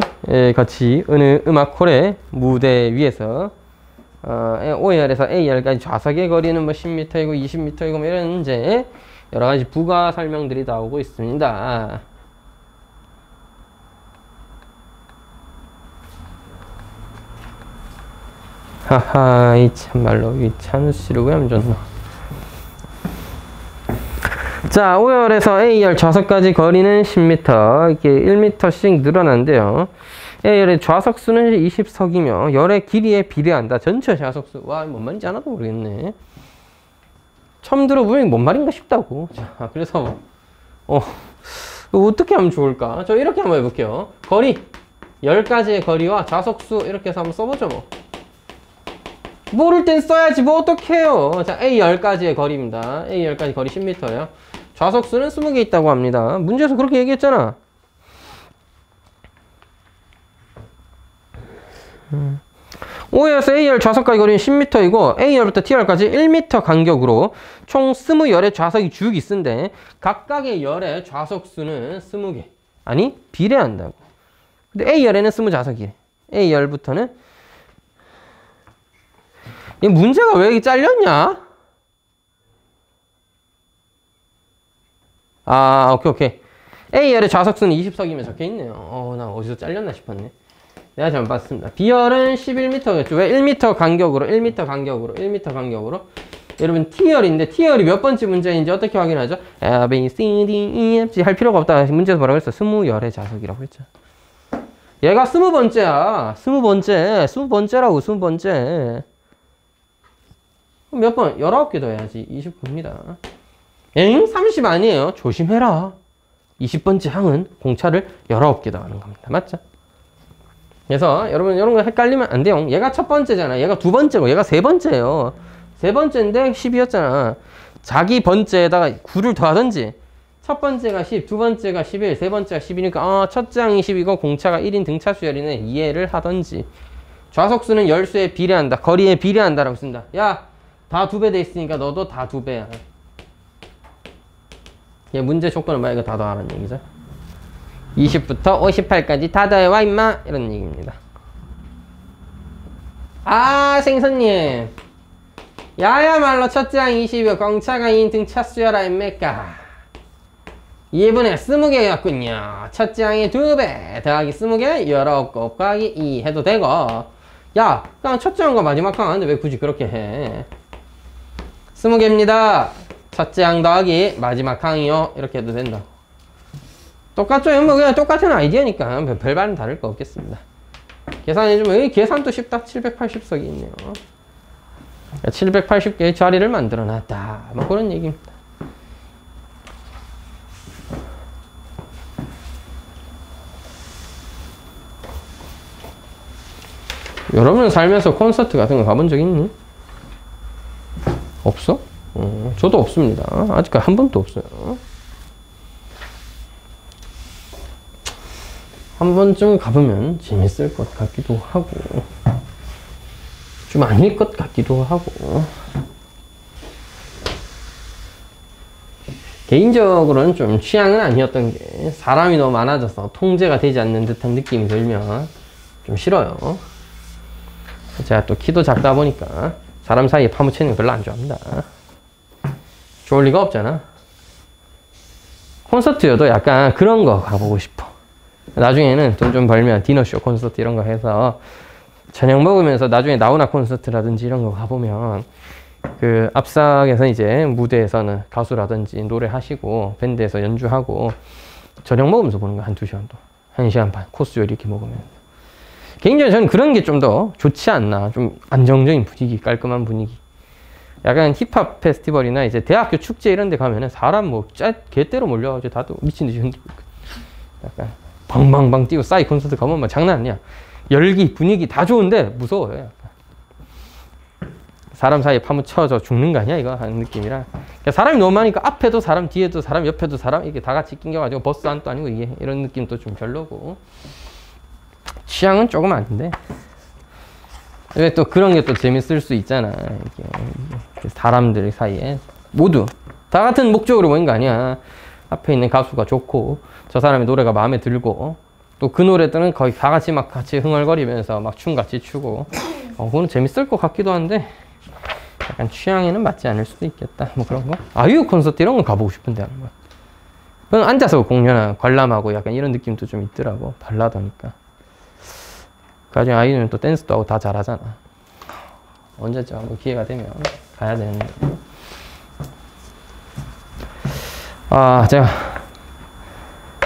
같이 어느 음악홀의 무대 위에서 O열에서 A열까지 좌석의 거리는 뭐 10m이고 20m이고 뭐 이런 이제 여러 가지 부가 설명들이 나오고 있습니다. 하하, 이 참말로 이 찬수씨를 왜 안 줬나. 자, O열에서 A열 좌석까지 거리는 10m, 이게 1m씩 늘어난대요. A열의 좌석 수는 20석이며 열의 길이에 비례한다. 전체 좌석 수. 와, 뭔 말인지 하나도 모르겠네. 처음 들어보면 뭔 말인가 싶다고. 자, 그래서 어떻게 하면 좋을까? 저 이렇게 한번 해볼게요. 거리 10가지의 거리와 좌석수 이렇게 해서 한번 써보죠 뭐. 모를 땐 써야지 뭐 어떡해요. 자, A 10가지의 거리입니다. A 10가지 거리 10m예요. 좌석수는 20개 있다고 합니다. 문제에서 그렇게 얘기했잖아. O에서 A열 좌석까지 거리는 10m이고 A열부터 T열까지 1m 간격으로 총 20열의 좌석이 쭉 있은데 각각의 열의 좌석수는 20개. 아니 비례한다고. 근데 A열에는 20좌석이래. A열부터는 이 문제가 왜 이렇게 잘렸냐? 아 오케이. A열의 좌석수는 20석이면 적혀있네요. 나 어디서 잘렸나 싶었네. 내가 잘못 봤습니다. B열은 11m겠죠. 왜 1m 간격으로 1m 간격으로 여러분 T열인데 T열이 몇 번째 문제인지 어떻게 확인하죠? A, B, C, D, E, F, G 할 필요가 없다. 문제에서 뭐라고 했어? 20열의 좌석이라고 했죠. 얘가 20번째야. 20번째라고 20번째. 몇 번? 19개 더 해야지. 29입니다. 엥? 30 아니에요. 조심해라. 20번째 항은 공차를 19개 더 하는 겁니다. 맞죠? 그래서 여러분 이런 거 헷갈리면 안 돼요. 얘가 첫 번째잖아. 얘가 두 번째고 얘가 세 번째예요. 세 번째인데 10이었잖아. 자기 번째에다가 9를 더하든지 첫 번째가 10, 두 번째가 11, 세 번째가 10이니까 첫째 항이 10이고 공차가 1인 등차 수열이네. 이해를 하든지. 좌석수는 열수에 비례한다. 거리에 비례한다라고 쓴다. 야, 다 2배 돼 있으니까 너도 다 2배야. 얘 문제 조건은 뭐야? 이거 다 더하라는 얘기죠. 20부터 58까지 다 더해와 임마 이런 얘기입니다. 아 생선님 야야말로 첫째 항 20이고 공차가 2인 등차 수열아 임매까 2분의 20개였군요. 첫째 항이 2배 더하기 20개 19 곱하기 2 해도 되고 야 그냥 첫째 항과 마지막 항 하는데 왜 굳이 그렇게 해. 20개입니다. 첫째 항 더하기 마지막 항이요. 이렇게 해도 된다. 똑같죠? 뭐 그냥 똑같은 아이디어니까 별반은 다를 거 없겠습니다. 계산해주면 여기 계산도 쉽다. 780석이 있네요. 780개의 자리를 만들어 놨다. 뭐 그런 얘기입니다. 여러분 살면서 콘서트 같은 거 가본 적 있니? 없어? 저도 없습니다. 아직까지 한 번도 없어요. 한 번쯤 가보면 재밌을 것 같기도 하고 좀 아닐 것 같기도 하고 개인적으로는 좀 취향은 아니었던 게 사람이 너무 많아져서 통제가 되지 않는 듯한 느낌이 들면 좀 싫어요. 제가 또 키도 작다 보니까 사람 사이에 파묻히는 거 별로 안 좋아합니다. 좋을 리가 없잖아. 콘서트여도 약간 그런 거 가보고 싶어. 나중에는 돈 좀 벌면 디너쇼 콘서트 이런 거 해서 저녁 먹으면서 나중에 나훈아 콘서트라든지 이런 거 가보면 그 앞상에서 이제 무대에서는 가수라든지 노래하시고 밴드에서 연주하고 저녁 먹으면서 보는 거 한 2시간 도 1시간 반 코스 요리 이렇게 먹으면 개인적으로 저는 그런 게 좀 더 좋지 않나. 좀 안정적인 분위기, 깔끔한 분위기. 약간 힙합 페스티벌이나 이제 대학교 축제 이런 데 가면은 사람 뭐 개떼로 몰려가지고 다들 미친 듯이 흔들고 약간 방방방 뛰고 싸이 콘서트 가면 뭐 장난 아니야. 열기, 분위기 다 좋은데 무서워요. 약간. 사람 사이에 파묻혀져 죽는 거 아니야 이거 하는 느낌이라. 그러니까 사람이 너무 많으니까 앞에도 사람, 뒤에도 사람, 옆에도 사람 이렇게 다 같이 낑겨가지고 버스 안도 아니고 이게 이런 느낌도 좀 별로고. 취향은 조금 아닌데 왜 또 그런 게 또 재밌을 수 있잖아. 이게 사람들 사이에 모두 다 같은 목적으로 모인 거 아니야. 앞에 있는 가수가 좋고 저 사람의 노래가 마음에 들고 또 그 노래들은 거의 다 같이 막 같이 흥얼거리면서 막 춤 같이 추고 그거는 재밌을 것 같기도 한데 약간 취향에는 맞지 않을 수도 있겠다. 뭐 그런 거. 아이유 콘서트 이런 거 가보고 싶은데 하는 거야. 그냥 앉아서 공연하고 관람하고 약간 이런 느낌도 좀 있더라고. 발라더니까. 나중에 아이유는 또 댄스도 하고 다 잘하잖아. 언제쯤 한번 기회가 되면 가야 되는데. 제가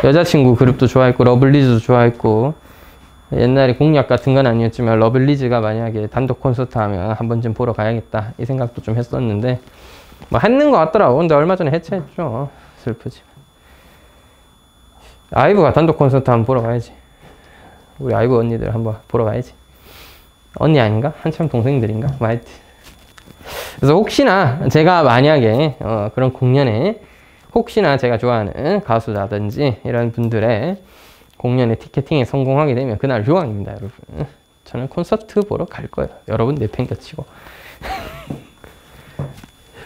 여자친구 그룹도 좋아했고 러블리즈도 좋아했고 옛날에 공약 같은 건 아니었지만 러블리즈가 만약에 단독 콘서트 하면 한 번쯤 보러 가야겠다 이 생각도 좀 했었는데 뭐 했는 것 같더라고. 근데 얼마 전에 해체했죠. 슬프지. 아이브가 단독 콘서트 한번 보러 가야지. 우리 아이브 언니들 한번 보러 가야지. 언니 아닌가? 한참 동생들인가? 하여튼. 그래서 혹시나 제가 만약에 그런 공연에 혹시나 제가 좋아하는 가수라든지 이런 분들의 공연의 티켓팅에 성공하게 되면 그날 유황입니다, 여러분. 저는 콘서트 보러 갈 거예요. 여러분 내팽겨치고.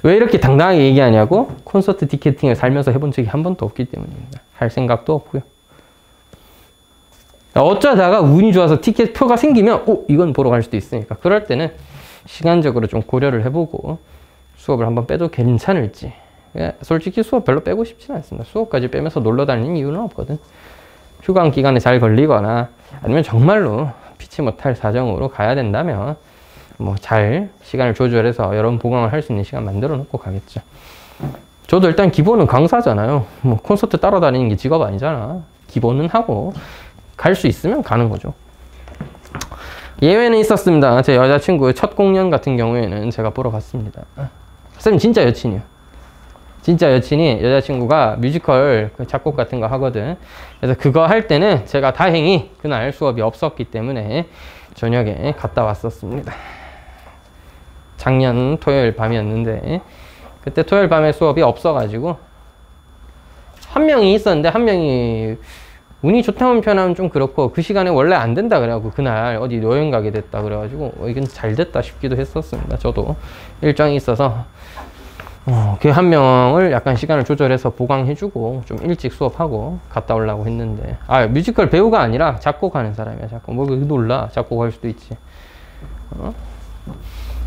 왜 이렇게 당당하게 얘기하냐고? 콘서트 티켓팅을 살면서 해본 적이 한 번도 없기 때문입니다. 할 생각도 없고요. 어쩌다가 운이 좋아서 티켓 표가 생기면 이건 보러 갈 수도 있으니까 그럴 때는 시간적으로 좀 고려를 해보고 수업을 한번 빼도 괜찮을지. 솔직히 수업 별로 빼고 싶지는 않습니다. 수업까지 빼면서 놀러 다니는 이유는 없거든. 휴강 기간에 잘 걸리거나 아니면 정말로 피치 못할 사정으로 가야 된다면 뭐 잘 시간을 조절해서 여러분 보강을 할 수 있는 시간 만들어 놓고 가겠죠. 저도 일단 기본은 강사잖아요. 뭐 콘서트 따라다니는 게 직업 아니잖아. 기본은 하고 갈 수 있으면 가는 거죠. 예외는 있었습니다. 제 여자친구의 첫 공연 같은 경우에는 제가 보러 갔습니다. 쌤 진짜 여친이요. 진짜 여친이 여자친구가 뮤지컬 작곡 같은 거 하거든. 그래서 그거 할 때는 제가 다행히 그날 수업이 없었기 때문에 저녁에 갔다 왔었습니다. 작년 토요일 밤이었는데 그때 토요일 밤에 수업이 없어가지고 한 명이 있었는데 한 명이 운이 좋다는 편하면 좀 그렇고 그 시간에 원래 안 된다 그래가지고 그날 어디 여행 가게 됐다 그래가지고 이건 잘 됐다 싶기도 했었습니다. 저도 일정이 있어서 그 한 명을 약간 시간을 조절해서 보강해주고 좀 일찍 수업하고 갔다 오려고 했는데 뮤지컬 배우가 아니라 작곡하는 사람이야. 작곡 뭐 놀라 작곡할 수도 있지.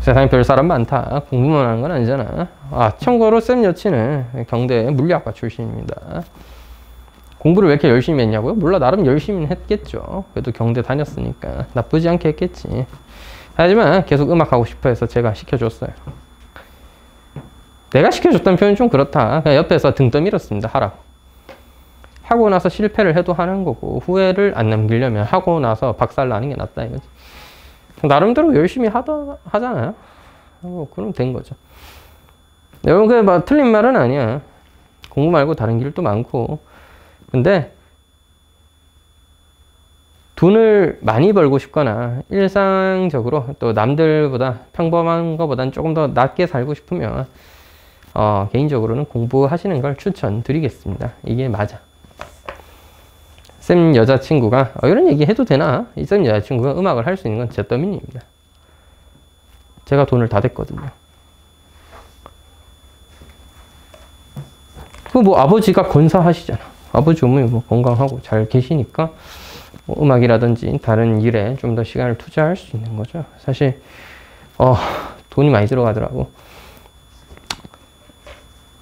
세상에 별 사람 많다. 공부만 하는 건 아니잖아. 참고로 쌤 여친은 경대 물리학과 출신입니다. 공부를 왜 이렇게 열심히 했냐고요? 몰라, 나름 열심히 했겠죠. 그래도 경대 다녔으니까 나쁘지 않게 했겠지. 하지만 계속 음악 하고 싶어 해서 제가 시켜줬어요. 내가 시켜줬다는 표현은 좀 그렇다. 그냥 옆에서 등 떠밀었습니다. 하라고. 하고 나서 실패를 해도 하는 거고 후회를 안 남기려면 하고 나서 박살 나는 게 낫다 이거지. 나름대로 열심히 하잖아요. 그럼 된 거죠. 여러분, 그게 막 틀린 말은 아니야. 공부 말고 다른 길도 많고. 근데 돈을 많이 벌고 싶거나 일상적으로 또 남들보다 평범한 것보다는 조금 더 낮게 살고 싶으면 개인적으로는 공부하시는 걸 추천드리겠습니다. 이게 맞아. 쌤 여자친구가 이런 얘기 해도 되나? 이 쌤 여자친구가 음악을 할 수 있는 건 제 때문입니다. 제가 돈을 다 댔거든요. 그 뭐 아버지가 권사하시잖아. 아버지 어머니 뭐 건강하고 잘 계시니까 뭐 음악이라든지 다른 일에 좀 더 시간을 투자할 수 있는 거죠. 사실 돈이 많이 들어가더라고.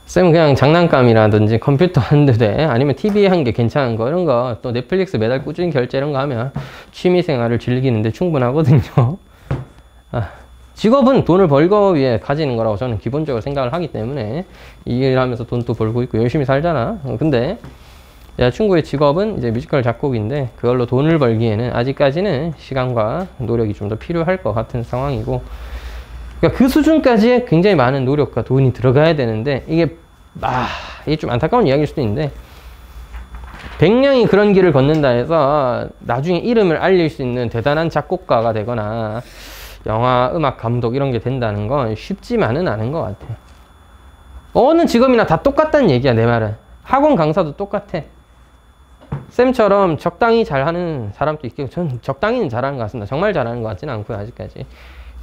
쌤은 그냥 장난감이라든지 컴퓨터 한두 대 아니면 TV 한 개 괜찮은 거 이런 거 또 넷플릭스 매달 꾸준히 결제 이런 거 하면 취미생활을 즐기는데 충분하거든요. 직업은 돈을 벌기 위해 가지는 거라고 저는 기본적으로 생각을 하기 때문에 이 일을 하면서 돈도 벌고 있고 열심히 살잖아. 근데 여자친구의 직업은 이제 뮤지컬 작곡인데 그걸로 돈을 벌기에는 아직까지는 시간과 노력이 좀 더 필요할 것 같은 상황이고, 그러니까 그 수준까지 굉장히 많은 노력과 돈이 들어가야 되는데 이게 좀 안타까운 이야기일 수도 있는데 100명이 그런 길을 걷는다 해서 나중에 이름을 알릴 수 있는 대단한 작곡가가 되거나 영화 음악 감독 이런 게 된다는 건 쉽지만은 않은 것 같아요. 어느 직업이나 다 똑같다는 얘기야. 내 말은 학원 강사도 똑같아. 쌤처럼 적당히 잘하는 사람도 있겠고 전 적당히는 잘하는 것 같습니다. 정말 잘하는 것 같지는 않고요. 아직까지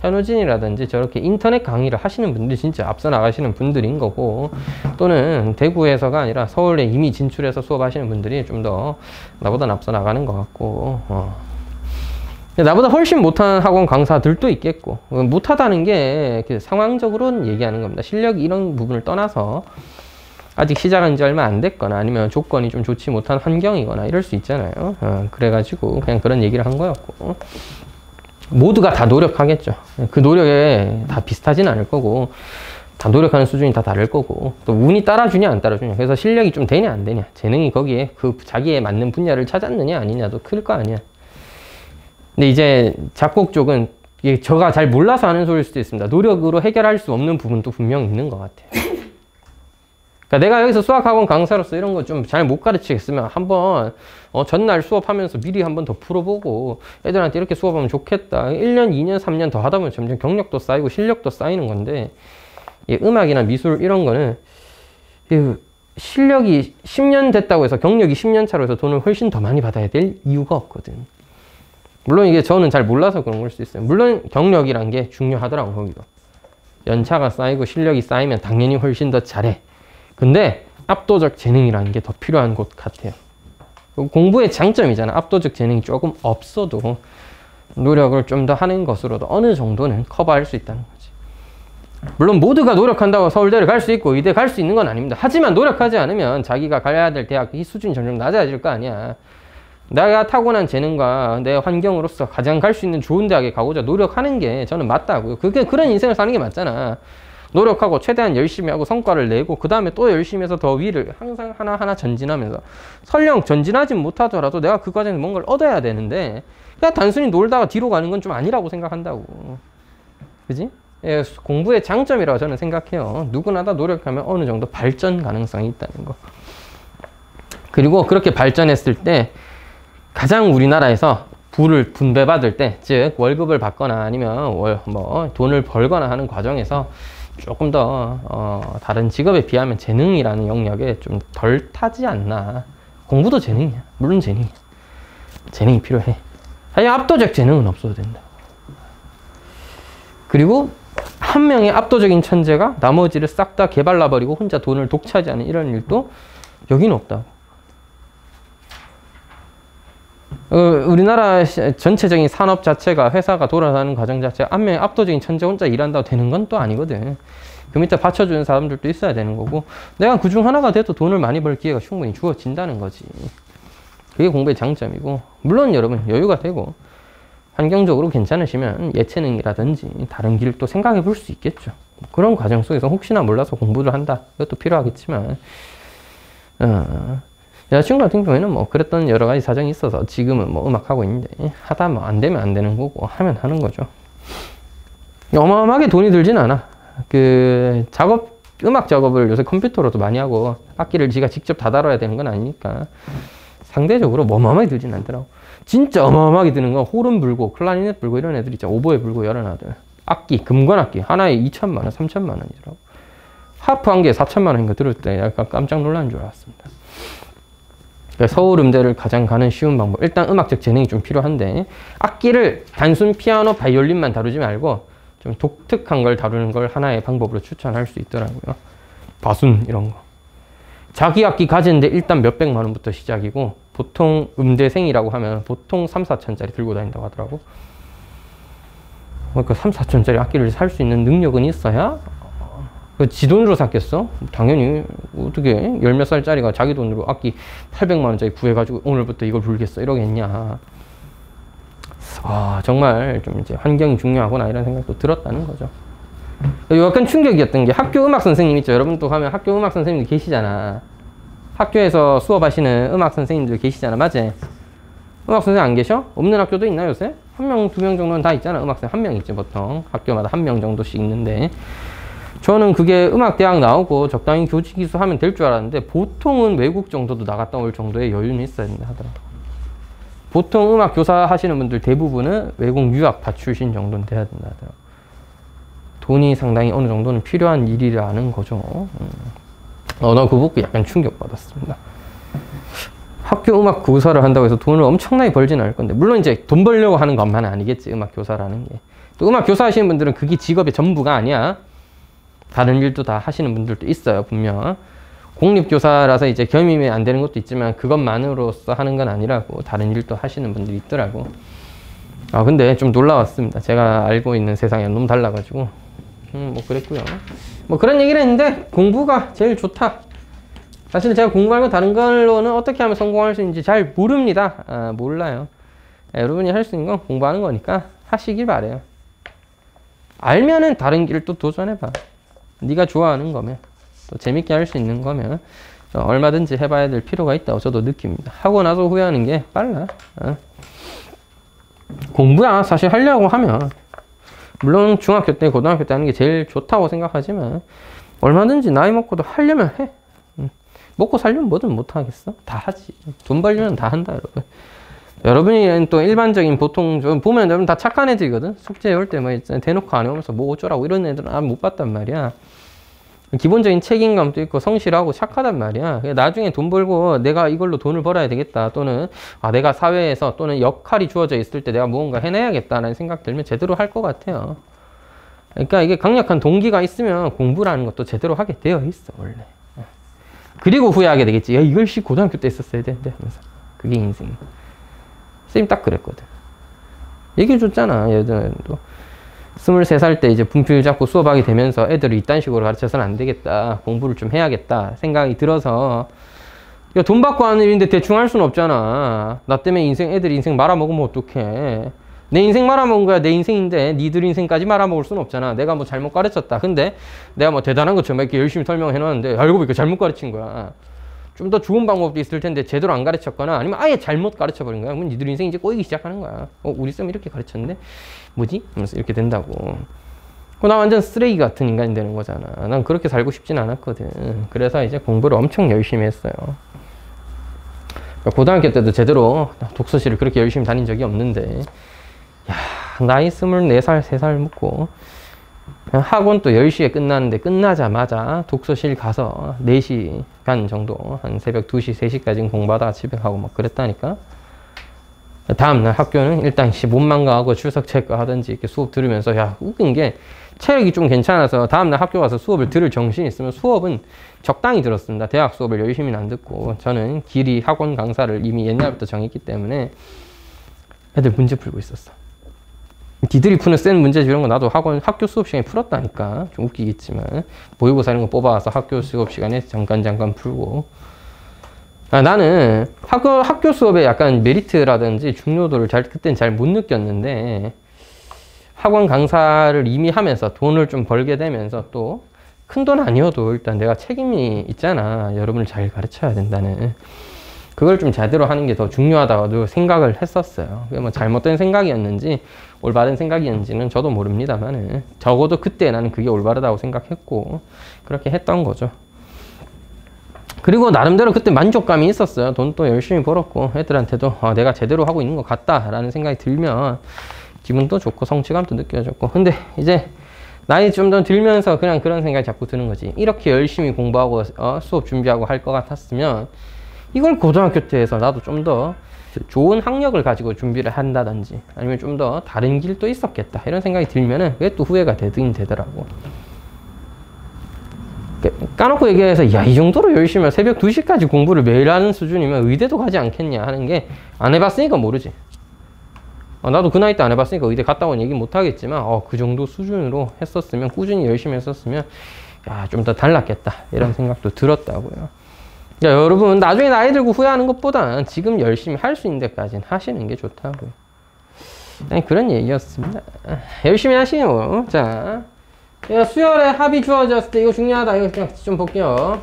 현우진이라든지 저렇게 인터넷 강의를 하시는 분들이 진짜 앞서 나가시는 분들인 거고, 또는 대구에서가 아니라 서울에 이미 진출해서 수업하시는 분들이 좀 더 나보다 앞서 나가는 것 같고, 나보다 훨씬 못한 학원 강사들도 있겠고, 못하다는 게 상황적으로는 얘기하는 겁니다. 실력 이런 부분을 떠나서 아직 시작한 지 얼마 안 됐거나 아니면 조건이 좀 좋지 못한 환경이거나 이럴 수 있잖아요. 그래가지고 그냥 그런 얘기를 한 거였고, 모두가 다 노력하겠죠. 그 노력에 다 비슷하진 않을 거고 다 노력하는 수준이 다 다를 거고 또 운이 따라주냐 안 따라주냐, 그래서 실력이 좀 되냐 안 되냐, 재능이 거기에 그 자기에 맞는 분야를 찾았느냐 아니냐도 클 거 아니야. 근데 이제 작곡 쪽은 이게 제가 잘 몰라서 하는 소리일 수도 있습니다. 노력으로 해결할 수 없는 부분도 분명 있는 것 같아요. 그러니까 내가 여기서 수학학원 강사로서 이런 거 좀 잘 못 가르치겠으면 한번 전날 수업하면서 미리 한번 더 풀어보고 애들한테 이렇게 수업하면 좋겠다. 1년, 2년, 3년 더 하다 보면 점점 경력도 쌓이고 실력도 쌓이는 건데 음악이나 미술 이런 거는 실력이 10년 됐다고 해서 경력이 10년 차로 해서 돈을 훨씬 더 많이 받아야 될 이유가 없거든. 물론 이게 저는 잘 몰라서 그런 걸 수 있어요. 물론 경력이란 게 중요하더라고 거기도. 연차가 쌓이고 실력이 쌓이면 당연히 훨씬 더 잘해. 근데 압도적 재능이라는 게 더 필요한 곳 같아요. 공부의 장점이잖아. 압도적 재능이 조금 없어도 노력을 좀 더 하는 것으로도 어느 정도는 커버할 수 있다는 거지. 물론 모두가 노력한다고 서울대를 갈 수 있고 의대 갈 수 있는 건 아닙니다. 하지만 노력하지 않으면 자기가 가야 될 대학 수준이 점점 낮아질 거 아니야. 내가 타고난 재능과 내 환경으로서 가장 갈 수 있는 좋은 대학에 가고자 노력하는 게 저는 맞다고요. 그런 인생을 사는 게 맞잖아. 노력하고 최대한 열심히 하고 성과를 내고 그 다음에 또 열심히 해서 더 위를 항상 하나하나 전진하면서 설령 전진하진 못하더라도 내가 그 과정에서 뭔가를 얻어야 되는데 그냥 단순히 놀다가 뒤로 가는 건 좀 아니라고 생각한다고. 그지? 예, 공부의 장점이라고 저는 생각해요. 누구나 다 노력하면 어느 정도 발전 가능성이 있다는 거. 그리고 그렇게 발전했을 때 가장 우리나라에서 부를 분배받을 때, 즉 월급을 받거나 아니면 돈을 벌거나 하는 과정에서 조금 더 다른 직업에 비하면 재능이라는 영역에 좀 덜 타지 않나. 공부도 재능이야. 물론 재능이야. 재능이 필요해. 하여간 압도적 재능은 없어도 된다. 그리고 한 명의 압도적인 천재가 나머지를 싹 다 개발라버리고 혼자 돈을 독차지하는 이런 일도 여기는 없다고. 우리나라 전체적인 산업 자체가 회사가 돌아가는 과정 자체가 한 명의 압도적인 천재 혼자 일한다고 되는 건 또 아니거든. 그 밑에 받쳐주는 사람들도 있어야 되는 거고 내가 그중 하나가 돼도 돈을 많이 벌 기회가 충분히 주어진다는 거지. 그게 공부의 장점이고 물론 여러분 여유가 되고 환경적으로 괜찮으시면 예체능이라든지 다른 길을 또 생각해 볼 수 있겠죠. 그런 과정 속에서 혹시나 몰라서 공부를 한다. 이것도 필요하겠지만 여자친구 같은 경우에는 뭐 그랬던 여러 가지 사정이 있어서 지금은 뭐 음악하고 있는데 하다 뭐 안 되면 안 되는 거고 하면 하는 거죠. 어마어마하게 돈이 들진 않아. 음악 작업을 요새 컴퓨터로도 많이 하고 악기를 지가 직접 다 다뤄야 되는 건 아니니까 상대적으로 어마어마하게 들진 않더라고. 진짜 어마어마하게 드는 건 호른 불고 클라리넷 불고 이런 애들 있잖아. 오보에 불고 이런 애들. 악기, 금관악기 하나에 2천만 원, 3천만 원이더라고. 하프 한 개에 4천만 원인가 들을 때 약간 깜짝 놀란 줄 알았습니다. 서울음대를 가장 가는 쉬운 방법. 일단 음악적 재능이 좀 필요한데 악기를 단순 피아노, 바이올린만 다루지 말고 좀 독특한 걸 다루는 걸 하나의 방법으로 추천할 수 있더라고요. 바순 이런 거. 자기 악기 가지는데 일단 몇백만 원부터 시작이고 보통 음대생이라고 하면 보통 3, 4천짜리 들고 다닌다고 하더라고. 그러니까 3, 4천짜리 악기를 살 수 있는 능력은 있어야 지 돈으로 샀겠어? 당연히 어떻게 열 몇 살짜리가 자기 돈으로 악기 800만 원짜리 구해가지고 오늘부터 이걸 불겠어 이러겠냐. 정말 좀 이제 환경이 중요하구나 이런 생각도 들었다는 거죠. 약간 충격이었던 게 학교 음악 선생님 있죠. 여러분도 가면 학교 음악 선생님들 계시잖아. 학교에서 수업하시는 음악 선생님들 계시잖아. 맞지? 음악 선생님 안 계셔? 없는 학교도 있나 요새? 한 명, 두 명 정도는 다 있잖아. 음악 선생님 한 명 있지 보통. 학교마다 한 명 정도씩 있는데 저는 그게 음악대학 나오고 적당히 교직 기수하면 될 줄 알았는데 보통은 외국 정도도 나갔다 올 정도의 여유는 있어야 된다 하더라고요. 보통 음악 교사 하시는 분들 대부분은 외국 유학파 출신 정도는 돼야 된다 하더라고요. 돈이 상당히 어느 정도는 필요한 일이라는 거죠. 나 그거 보고 약간 충격받았습니다. 학교 음악 교사를 한다고 해서 돈을 엄청나게 벌지는 않을 건데 물론 이제 돈 벌려고 하는 것만은 아니겠지. 음악 교사라는 게. 또 음악 교사 하시는 분들은 그게 직업의 전부가 아니야. 다른 일도 다 하시는 분들도 있어요, 분명. 공립교사라서 이제 겸임이 안 되는 것도 있지만 그것만으로서 하는 건 아니라고 다른 일도 하시는 분들이 있더라고. 근데 좀 놀라웠습니다. 제가 알고 있는 세상이랑 너무 달라가지고. 뭐 그랬고요. 뭐 그런 얘기를 했는데 공부가 제일 좋다. 사실 제가 공부 말고 다른 걸로는 어떻게 하면 성공할 수 있는지 잘 모릅니다. 몰라요. 여러분이 할 수 있는 건 공부하는 거니까 하시길 바래요. 알면은 다른 길을 또 도전해봐. 네가 좋아하는 거면 또 재밌게 할 수 있는 거면 얼마든지 해봐야 될 필요가 있다고 저도 느낍니다. 하고 나서 후회하는 게 빨라. 공부야 사실 하려고 하면 물론 중학교 때 고등학교 때 하는 게 제일 좋다고 생각하지만 얼마든지 나이 먹고도 하려면 해. 먹고 살려면 뭐든 못하겠어? 다 하지. 돈 벌려면 다 한다, 여러분. 여러분이 또 일반적인 보통 좀 보면 여러분 다 착한 애들이거든. 숙제 올 때 뭐 대놓고 안 오면서 뭐 어쩌라고 이런 애들은 못 봤단 말이야. 기본적인 책임감도 있고 성실하고 착하단 말이야. 나중에 돈 벌고 내가 이걸로 돈을 벌어야 되겠다, 또는 내가 사회에서 또는 역할이 주어져 있을 때 내가 무언가 해내야겠다라는 생각 들면 제대로 할 것 같아요. 그러니까 이게 강력한 동기가 있으면 공부라는 것도 제대로 하게 되어 있어, 원래. 그리고 후회하게 되겠지. 야, 이걸 고등학교 때 있었어야 되는데 하면서. 그게 인생. 선생님 딱 그랬거든. 얘기해줬잖아. 얘들도 23살 때 이제 분필 잡고 수업하게 되면서 애들을 이딴 식으로 가르쳐서는 안 되겠다, 공부를 좀 해야겠다 생각이 들어서, 야, 돈 받고 하는 일인데 대충 할 수는 없잖아. 나 때문에 애들 인생 말아먹으면 어떡해. 내 인생 말아먹은 거야. 내 인생인데 니들 인생까지 말아먹을 수는 없잖아. 내가 뭐 잘못 가르쳤다. 근데 내가 뭐 대단한 것처럼 이렇게 열심히 설명해 놨는데 알고 보니까 잘못 가르친 거야. 좀 더 좋은 방법도 있을 텐데 제대로 안 가르쳤거나 아니면 아예 잘못 가르쳐 버린 거야. 그럼 니들 인생 이제 꼬이기 시작하는 거야. 우리 쌤 이렇게 가르쳤는데 뭐지? 하면서 이렇게 된다고. 나 완전 쓰레기 같은 인간이 되는 거잖아. 난 그렇게 살고 싶진 않았거든. 그래서 이제 공부를 엄청 열심히 했어요. 고등학교 때도 제대로 독서실을 그렇게 열심히 다닌 적이 없는데, 야, 나이 24살, 3살 먹고 학원 또 10시에 끝나는데 끝나자마자 독서실 가서 4시간 정도, 한 새벽 2시, 3시까지 공부하다가 집에 가고 막 그랬다니까. 다음날 학교는 일단 몸만 가고 출석 체크 하든지 이렇게 수업 들으면서, 야, 웃긴 게 체력이 좀 괜찮아서 다음날 학교 가서 수업을 들을 정신이 있으면 수업은 적당히 들었습니다. 대학 수업을 열심히는 안 듣고, 저는 길이 학원 강사를 이미 옛날부터 정했기 때문에 애들 문제 풀고 있었어. 니들이 푸는 센 문제 이런 거 나도 학교 수업 시간에 풀었다니까. 좀 웃기겠지만 모의고사 이런 거 뽑아와서 학교 수업 시간에 잠깐 풀고. 나는 학교 수업에 약간 메리트라든지 중요도를 그땐 잘 못 느꼈는데, 학원 강사를 이미 하면서 돈을 좀 벌게 되면서, 또 큰 돈 아니어도 일단 내가 책임이 있잖아. 여러분을 잘 가르쳐야 된다는. 그걸 좀 제대로 하는 게 더 중요하다고 생각을 했었어요. 그게 뭐 잘못된 생각이었는지 올바른 생각이었는지는 저도 모릅니다만, 적어도 그때 나는 그게 올바르다고 생각했고 그렇게 했던 거죠. 그리고 나름대로 그때 만족감이 있었어요. 돈도 열심히 벌었고 애들한테도 내가 제대로 하고 있는 것 같다라는 생각이 들면 기분도 좋고 성취감도 느껴졌고. 근데 이제 나이 좀 더 들면서 그냥 그런 생각이 자꾸 드는 거지. 이렇게 열심히 공부하고 수업 준비하고 할 것 같았으면 이걸 고등학교 때 해서 나도 좀 더 좋은 학력을 가지고 준비를 한다든지 아니면 좀 더 다른 길도 있었겠다, 이런 생각이 들면은 왜 또 후회가 되긴 되더라고. 까놓고 얘기해서, 야, 이 정도로 열심히 새벽 2시까지 공부를 매일 하는 수준이면 의대도 가지 않겠냐 하는 게, 안 해봤으니까 모르지. 나도 그 나이 때 안 해봤으니까 의대 갔다 온 얘기 못 하겠지만, 그 정도 수준으로 했었으면, 꾸준히 열심히 했었으면, 야, 좀 더 달랐겠다, 이런 생각도 들었다고요. 야, 여러분, 나중에 나이 들고 후회하는 것보다 지금 열심히 할 수 있는 데까지는 하시는 게 좋다고요. 아니, 그런 얘기였습니다. 열심히 하시오. 자, 수열에 합이 주어졌을 때 이거 중요하다. 이거 그냥 좀 볼게요.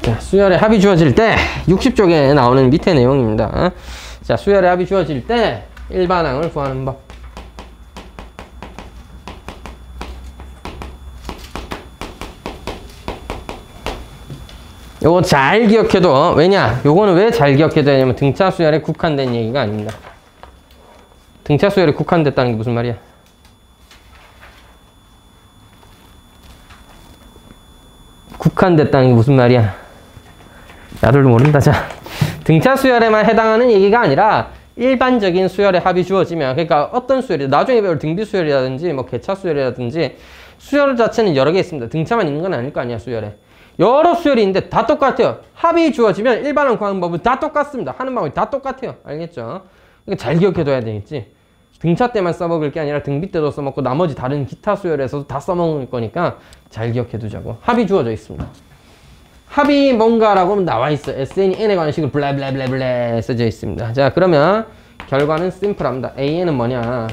자, 수열에 합이 주어질 때 60쪽에 나오는 밑에 내용입니다. 자, 수열에 합이 주어질 때 일반항을 구하는 법. 요거 잘 기억해도, 왜냐? 요거는 왜 잘 기억해야 되냐면 등차 수열에 국한된 얘기가 아닙니다. 등차 수열에 국한됐다는 게 무슨 말이야? 국한됐다는 게 무슨 말이야? 야들도 모른다. 자, 등차 수열에만 해당하는 얘기가 아니라 일반적인 수열에 합이 주어지면, 그러니까 어떤 수열이, 나중에 배울 등비 수열이라든지 뭐 개차 수열이라든지 수열 자체는 여러 개 있습니다. 등차만 있는 건 아닐 거 아니야, 수열에. 여러 수열이 있는데 다 똑같아요. 합이 주어지면 일반항 구하는 법은 다 똑같습니다. 하는 방법이 다 똑같아요. 알겠죠? 그러니까 잘 기억해둬야 되겠지. 등차 때만 써먹을 게 아니라 등비 때도 써먹고 나머지 다른 기타 수열에서도 다 써먹을 거니까 잘 기억해두자고. 합이 주어져 있습니다. 합이 뭔가라고 하면 나와 있어. SN이 n에 관한 식으로 블레블레블레 써져 있습니다. 자, 그러면 결과는 심플합니다. AN은 뭐냐?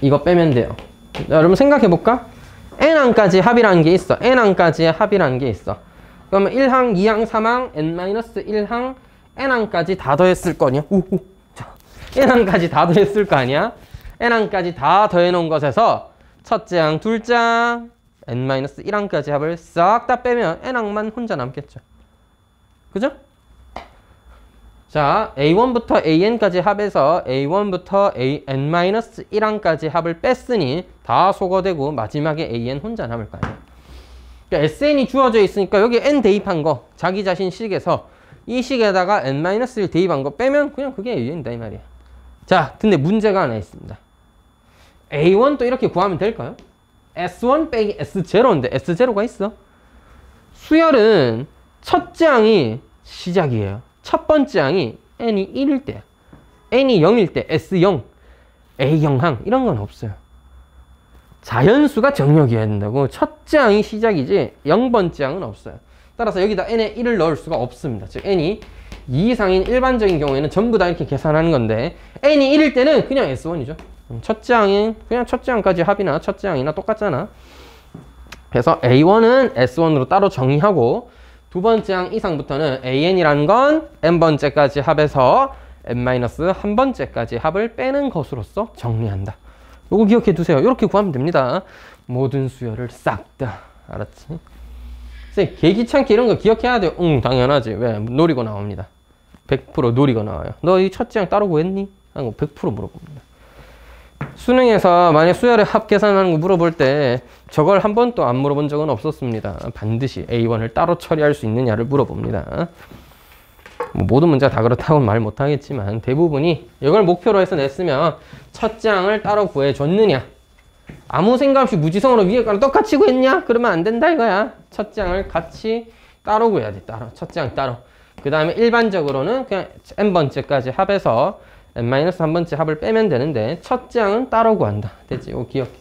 이거 빼면 돼요. 자, 여러분 생각해볼까? n항까지 합이라는 게 있어. n항까지의 합이라는 게 있어. 그러면 1항, 2항, 3항, n-1항, n항까지 다 더했을 거 아니야? 자, n항까지 다 더했을 거 아니야? n항까지 다 더해놓은 것에서 첫째 항, 둘째 항, n-1항까지 합을 싹 다 빼면 n항만 혼자 남겠죠. 그죠? 자, a1부터 an까지 합해서 a1부터 n-1항까지 합을 뺐으니 다 소거되고 마지막에 an 혼자 남을 거 아니에요. 그러니까 sn이 주어져 있으니까 여기 n 대입한 거, 자기 자신 식에서 이 식에다가 n-1 대입한 거 빼면 그냥 그게 an이다 이 말이야. 자, 근데 문제가 하나 있습니다. a1 또 이렇게 구하면 될까요? s1 빼기 s0인데 s0가 있어. 수열은 첫째 항이 시작이에요. 첫 번째 항이 n이 1일 때, n이 0일 때 S0, A0항 이런 건 없어요. 자연수가 정렬이어야 된다고. 첫째 항이 시작이지 0번째 항은 없어요. 따라서 여기다 n에 1을 넣을 수가 없습니다. 즉 n이 2 이상인 일반적인 경우에는 전부 다 이렇게 계산하는 건데 n이 1일 때는 그냥 S1이죠. 첫째 항이 그냥 첫째 항까지 합이나 첫째 항이나 똑같잖아. 그래서 A1은 S1으로 따로 정의하고 두 번째 항 이상부터는 AN이라는 건 n번째까지 합해서 n-1번째까지 합을 빼는 것으로서 정리한다. 요거 기억해 두세요. 이렇게 구하면 됩니다. 모든 수열을 싹 다. 알았지? 쌤, 개귀찮게 이런 거 기억해야 돼요. 응, 당연하지. 왜? 노리고 나옵니다. 100% 노리고 나와요. 너 이 첫째 항 따로 구했니? 하고 100% 물어봅니다. 수능에서 만약 수열의 합 계산하는 거 물어볼 때 저걸 한 번도 안 물어본 적은 없었습니다. 반드시 A1을 따로 처리할 수 있느냐를 물어봅니다. 뭐 모든 문제가 다 그렇다고는 말 못하겠지만 대부분이 이걸 목표로 해서 냈으면 첫째 항을 따로 구해줬느냐, 아무 생각 없이 무지성으로 위에 거랑 똑같이 구했냐? 그러면 안 된다 이거야. 첫째 항을 같이 따로 구해야 돼. 따로. 첫째 항 따로. 그 다음에 일반적으로는 그냥 n번째까지 합해서 n-1번째 합을 빼면 되는데 첫째 항은 따로 구한다. 됐지? 이거 기억해.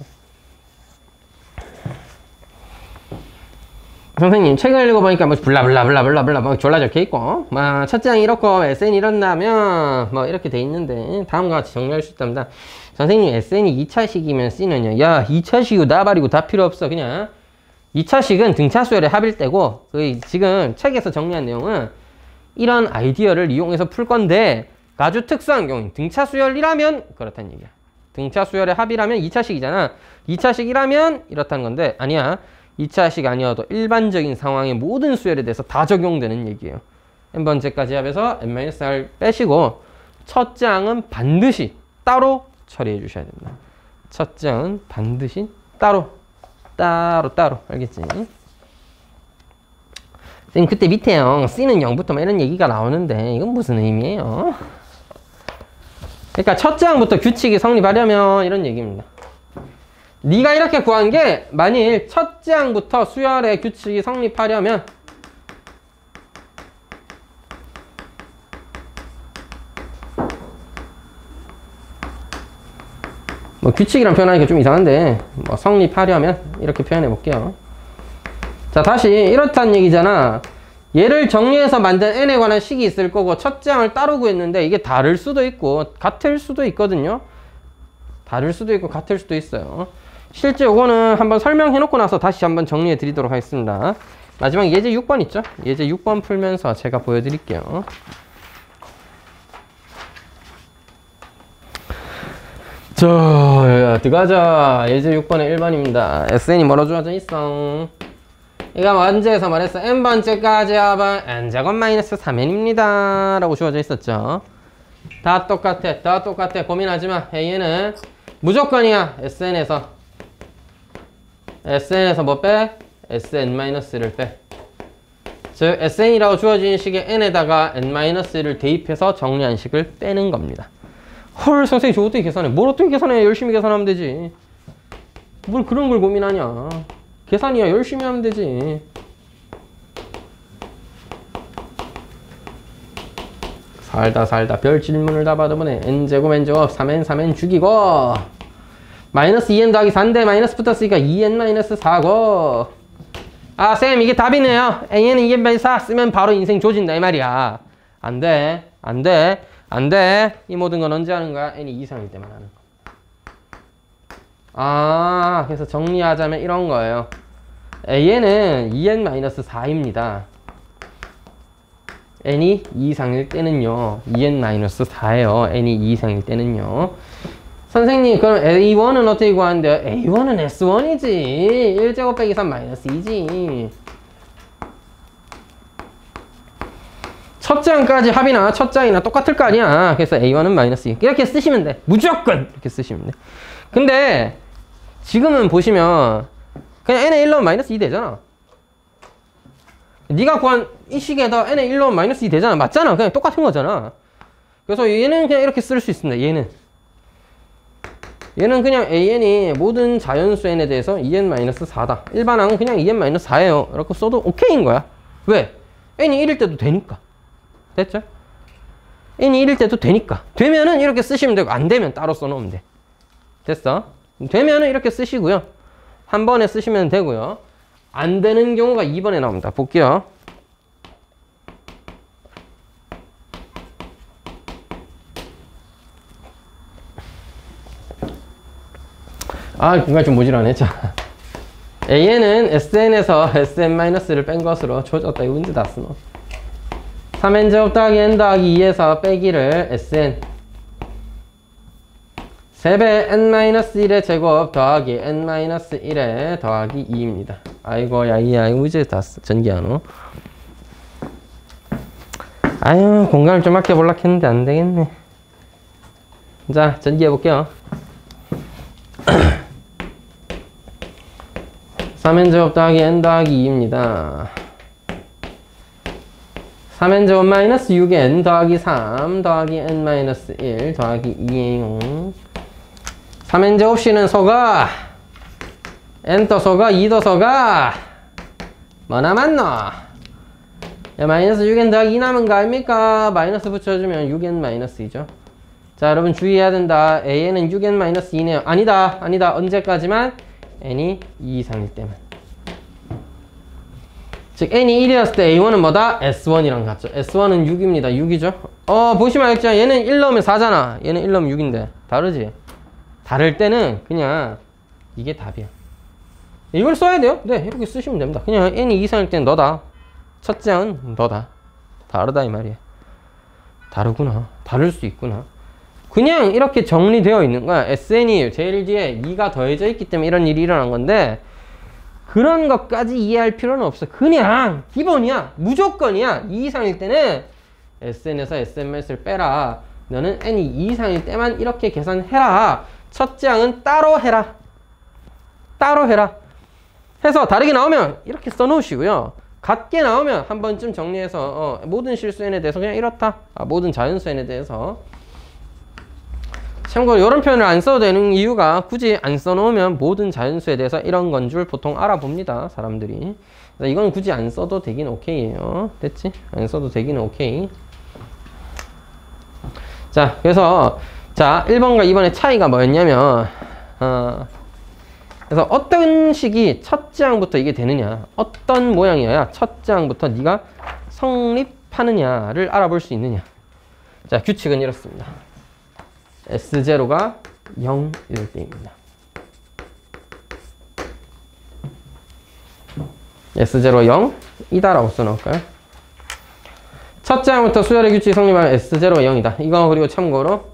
선생님 책을 읽어보니까 뭐 블라블라블라블라블라 뭐 졸라 적혀있고 막 첫째 항이 이렇고 SN이 이런다면 뭐 이렇게 돼 있는데 다음과 같이 정리할 수 있답니다. 선생님 SN이 2차식이면 C는요. 야 2차식이고 나발이고 다 필요 없어. 그냥 2차식은 등차 수열의 합일 때고 지금 책에서 정리한 내용은 이런 아이디어를 이용해서 풀 건데 아주 특수한 경우인 등차 수열이라면 그렇다는 얘기야. 등차 수열의 합이라면 2차식이잖아. 2차식이라면 이렇다는 건데 아니야. 2차식 아니어도 일반적인 상황의 모든 수열에 대해서 다 적용되는 얘기예요. n번째까지 합해서 n-r 빼시고 첫째 항은 반드시 따로 처리해 주셔야 됩니다. 첫째 항은 반드시 따로 알겠지? 선생님 그때 밑에요. C는 0부터 이런 얘기가 나오는데 이건 무슨 의미예요? 그러니까 첫째 항부터 규칙이 성립하려면 이런 얘기입니다. 네가 이렇게 구한 게 만일 첫째 항부터 수열의 규칙이 성립하려면 뭐 규칙이란 표현하니까 좀 이상한데 뭐 성립하려면 이렇게 표현해 볼게요. 자 다시 이렇다는 얘기잖아. 얘를 정리해서 만든 n에 관한 식이 있을 거고 첫째 항을 따로 구했는데 이게 다를 수도 있고 같을 수도 있거든요. 다를 수도 있고 같을 수도 있어요. 실제 요거는 한번 설명해 놓고 나서 다시 한번 정리해 드리도록 하겠습니다. 마지막 예제 6번 있죠? 예제 6번 풀면서 제가 보여드릴게요. 자, 들어가자. 예제 6번의 1번입니다. SN이 뭐로 주어져 있어? 이거 문제에서 말했어. n번째까지 합은 n제곱 마이너스 3n입니다. 라고 주어져 있었죠. 다 똑같아. 고민하지 마. AN은 무조건이야. SN에서 뭐 빼? SN-를 빼. 즉, SN이라고 주어진 식의 n에다가 n-를 대입해서 정리한 식을 빼는 겁니다. 헐, 선생님, 저거 어떻게 계산해? 뭘 어떻게 계산해? 열심히 계산하면 되지. 뭘 그런 걸 고민하냐. 계산이야. 열심히 하면 되지. 살다 별 질문을 다 받아보네. n제곱 3n 죽이고 마이너스 2n 더하기 4인데 마이너스 붙었으니까 2n-4고 아 쌤 이게 답이네요. n은 2n-4 쓰면 바로 인생 조진다 이 말이야. 안돼 이 모든 건 언제 하는 거야? n이 2 이상일 때만 하는 거. 아 그래서 정리하자면 이런 거예요. an은 2n-4입니다. n이 2 이상일 때는요 2n-4예요. n이 2 이상일 때는요 선생님 그럼 A1은 어떻게 구하는데요? A1은 S1이지. 1제곱 빼기 3 마이너스 2지. 첫 장까지 합이나 첫 장이나 똑같을 거 아니야. 그래서 A1은 마이너스 2. 이렇게 쓰시면 돼. 무조건 이렇게 쓰시면 돼. 근데 지금은 보시면 그냥 n의 1 넣으면 마이너스 2 되잖아. 네가 구한 이 식에다 n의 1 넣으면 마이너스 2 되잖아. 맞잖아. 그냥 똑같은 거잖아. 그래서 얘는 그냥 이렇게 쓸 수 있습니다. 얘는 그냥 an이 모든 자연수 n에 대해서 2n-4다. 일반항은 그냥 2n-4예요. 이렇게 써도 오케이인 거야. 왜? n이 1일 때도 되니까. 됐죠? n이 1일 때도 되니까. 되면은 이렇게 쓰시면 되고, 안 되면 따로 써놓으면 돼. 됐어? 되면은 이렇게 쓰시고요. 한 번에 쓰시면 되고요. 안 되는 경우가 2번에 나옵니다. 볼게요. 공간 좀 모질하네. 자, AN은 SN에서 SN-를 뺀 것으로 조졌다. 이거 문제 다 쓰노. 3n제곱 더하기 n 더하기 2에서 빼기를 SN 3배 n-1의 제곱 더하기 n-1의 더하기 2입니다. 아이고 야이야 이거 문제 다 전기하노. 아유 공간을 좀 아껴볼라 했는데 안 되겠네. 자 전기해 볼게요. 3n제곱 더하기 n 더하기 2입니다. 3n제곱 마이너스 6n 더하기 3 더하기 n-1 더하기 2에요. 3n제곱 C는 속아. n더 속아. 2더 속아. 뭐 남았노? 야, 마이너스 6n 더하기 2 남은 거 아닙니까? 마이너스 붙여주면 6n-2죠. 자, 여러분 주의해야 된다. AN은 6n-2네요. 아니다. 언제까지만? n이 2 이상일 때만. 즉 n이 1이었을 때 A1은 뭐다? S1이랑 같죠. S1은 6입니다. 6이죠. 보시면 알겠죠? 얘는 1 넣으면 4잖아. 얘는 1 넣으면 6인데. 다르지? 다를 때는 그냥 이게 답이야. 이걸 써야 돼요. 네, 이렇게 쓰시면 됩니다. 그냥 n이 2 이상일 때는 너다. 첫째 항은 너다. 다르다 이 말이야. 다르구나. 다를 수 있구나. 그냥 이렇게 정리되어 있는 거야. SN이 제일 뒤에 2가 더해져 있기 때문에 이런 일이 일어난 건데 그런 것까지 이해할 필요는 없어. 그냥 기본이야. 무조건이야. 2 이상일 때는 SN에서 SN-을 빼라. 너는 n이 2 이상일 때만 이렇게 계산해라. 첫째 항은 따로 해라. 따로 해라. 해서 다르게 나오면 이렇게 써놓으시고요. 같게 나오면 한 번쯤 정리해서 모든 실수 n에 대해서 그냥 이렇다. 모든 자연수 n에 대해서. 참고로 이런 표현을 안 써도 되는 이유가 굳이 안 써놓으면 모든 자연수에 대해서 이런 건 줄 보통 알아봅니다. 사람들이. 그래서 이건 굳이 안 써도 되긴 오케이예요. 됐지? 안 써도 되긴 오케이. 자, 그래서 자 1번과 2번의 차이가 뭐였냐면 그래서 어떤 식이 첫째 항부터 이게 되느냐, 어떤 모양이어야 첫째 항부터 네가 성립하느냐를 알아볼 수 있느냐. 자, 규칙은 이렇습니다. S0가 0일 때입니다. S0 0이다라고 써놓을까요? 첫째 항부터 수열의 규칙이 성립하면 S0가 0이다. 이거 그리고 참고로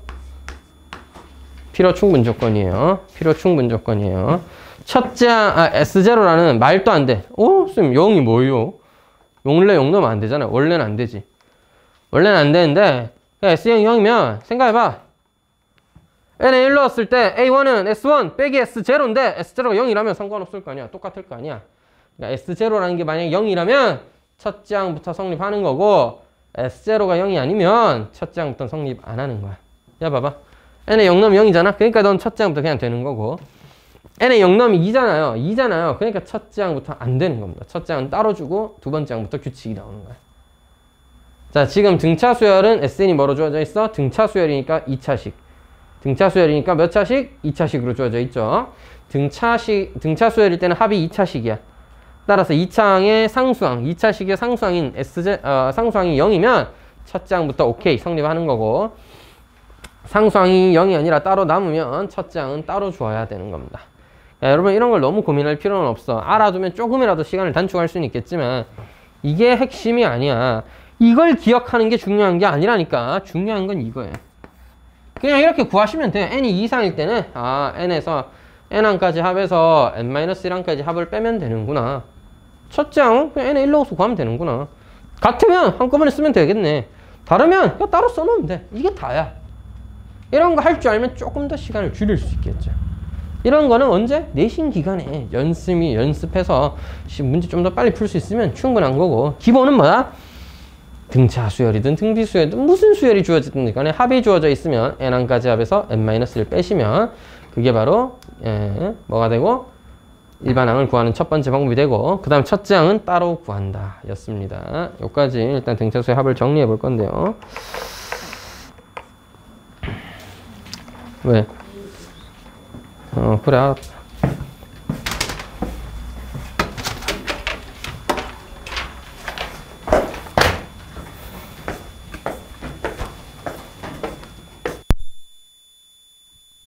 필요 충분 조건이에요. 필요 충분 조건이에요. 첫째 항, S0라는 말도 안 돼. 쌤 0이 뭐예요? 원래 0 넣으면 안 되잖아요. 원래는 안 되지. 원래는 안 되는데 S0이 0이면 생각해봐. n에 1 넣었을 때 A1은 S1 빼기 S0인데 S0가 0이라면 상관없을 거 아니야. 똑같을 거 아니야. 그러니까 S0라는 게 만약에 0이라면 첫째 항부터 성립하는 거고 S0가 0이 아니면 첫째 항부터 성립 안 하는 거야. 야 봐봐. n에 0 넣으면 0이잖아. 그러니까 넌 첫째 항부터 그냥 되는 거고 n에 0 넣으면 2잖아요. 2잖아요. 그러니까 첫째 항부터 안 되는 겁니다. 첫째 항은 따로 주고 두 번째 항부터 규칙이 나오는 거야. 자, 지금 등차 수열은 SN이 뭐로 주어져 있어? 등차 수열이니까 2차식. 등차 수열이니까 몇 차식? 2차식으로 주어져 있죠. 등차 수열일 때는 합이 2차식이야. 따라서 2차항의 상수항, 2차식의 상수항인 상수항이 0이면 첫째 항부터 오케이 성립하는 거고 상수항이 0이 아니라 따로 남으면 첫째 항은 따로 주어야 되는 겁니다. 야, 여러분 이런 걸 너무 고민할 필요는 없어. 알아두면 조금이라도 시간을 단축할 수는 있겠지만 이게 핵심이 아니야. 이걸 기억하는 게 중요한 게 아니라니까. 중요한 건 이거예요. 그냥 이렇게 구하시면 돼요. n이 이상일 때는 n에서 n1까지 합해서 n-1까지 합을 빼면 되는구나. 첫째 항은 그냥 n의 1 넣어서 구하면 되는구나. 같으면 한꺼번에 쓰면 되겠네. 다르면 그냥 따로 써놓으면 돼. 이게 다야. 이런 거 할 줄 알면 조금 더 시간을 줄일 수 있겠죠. 이런 거는 언제? 내신 기간에 연습해서 문제 좀 더 빨리 풀 수 있으면 충분한 거고, 기본은 뭐야? 등차 수열이든 등비 수열이든 무슨 수열이 주어지든 간에 합이 주어져 있으면 n1까지 합해서 n-를 빼시면 그게 바로 뭐가 되고 일반 항을 구하는 첫 번째 방법이 되고, 그 다음 첫째 항은 따로 구한다 였습니다. 여기까지 일단 등차 수열 합을 정리해 볼 건데요. 왜? 그래.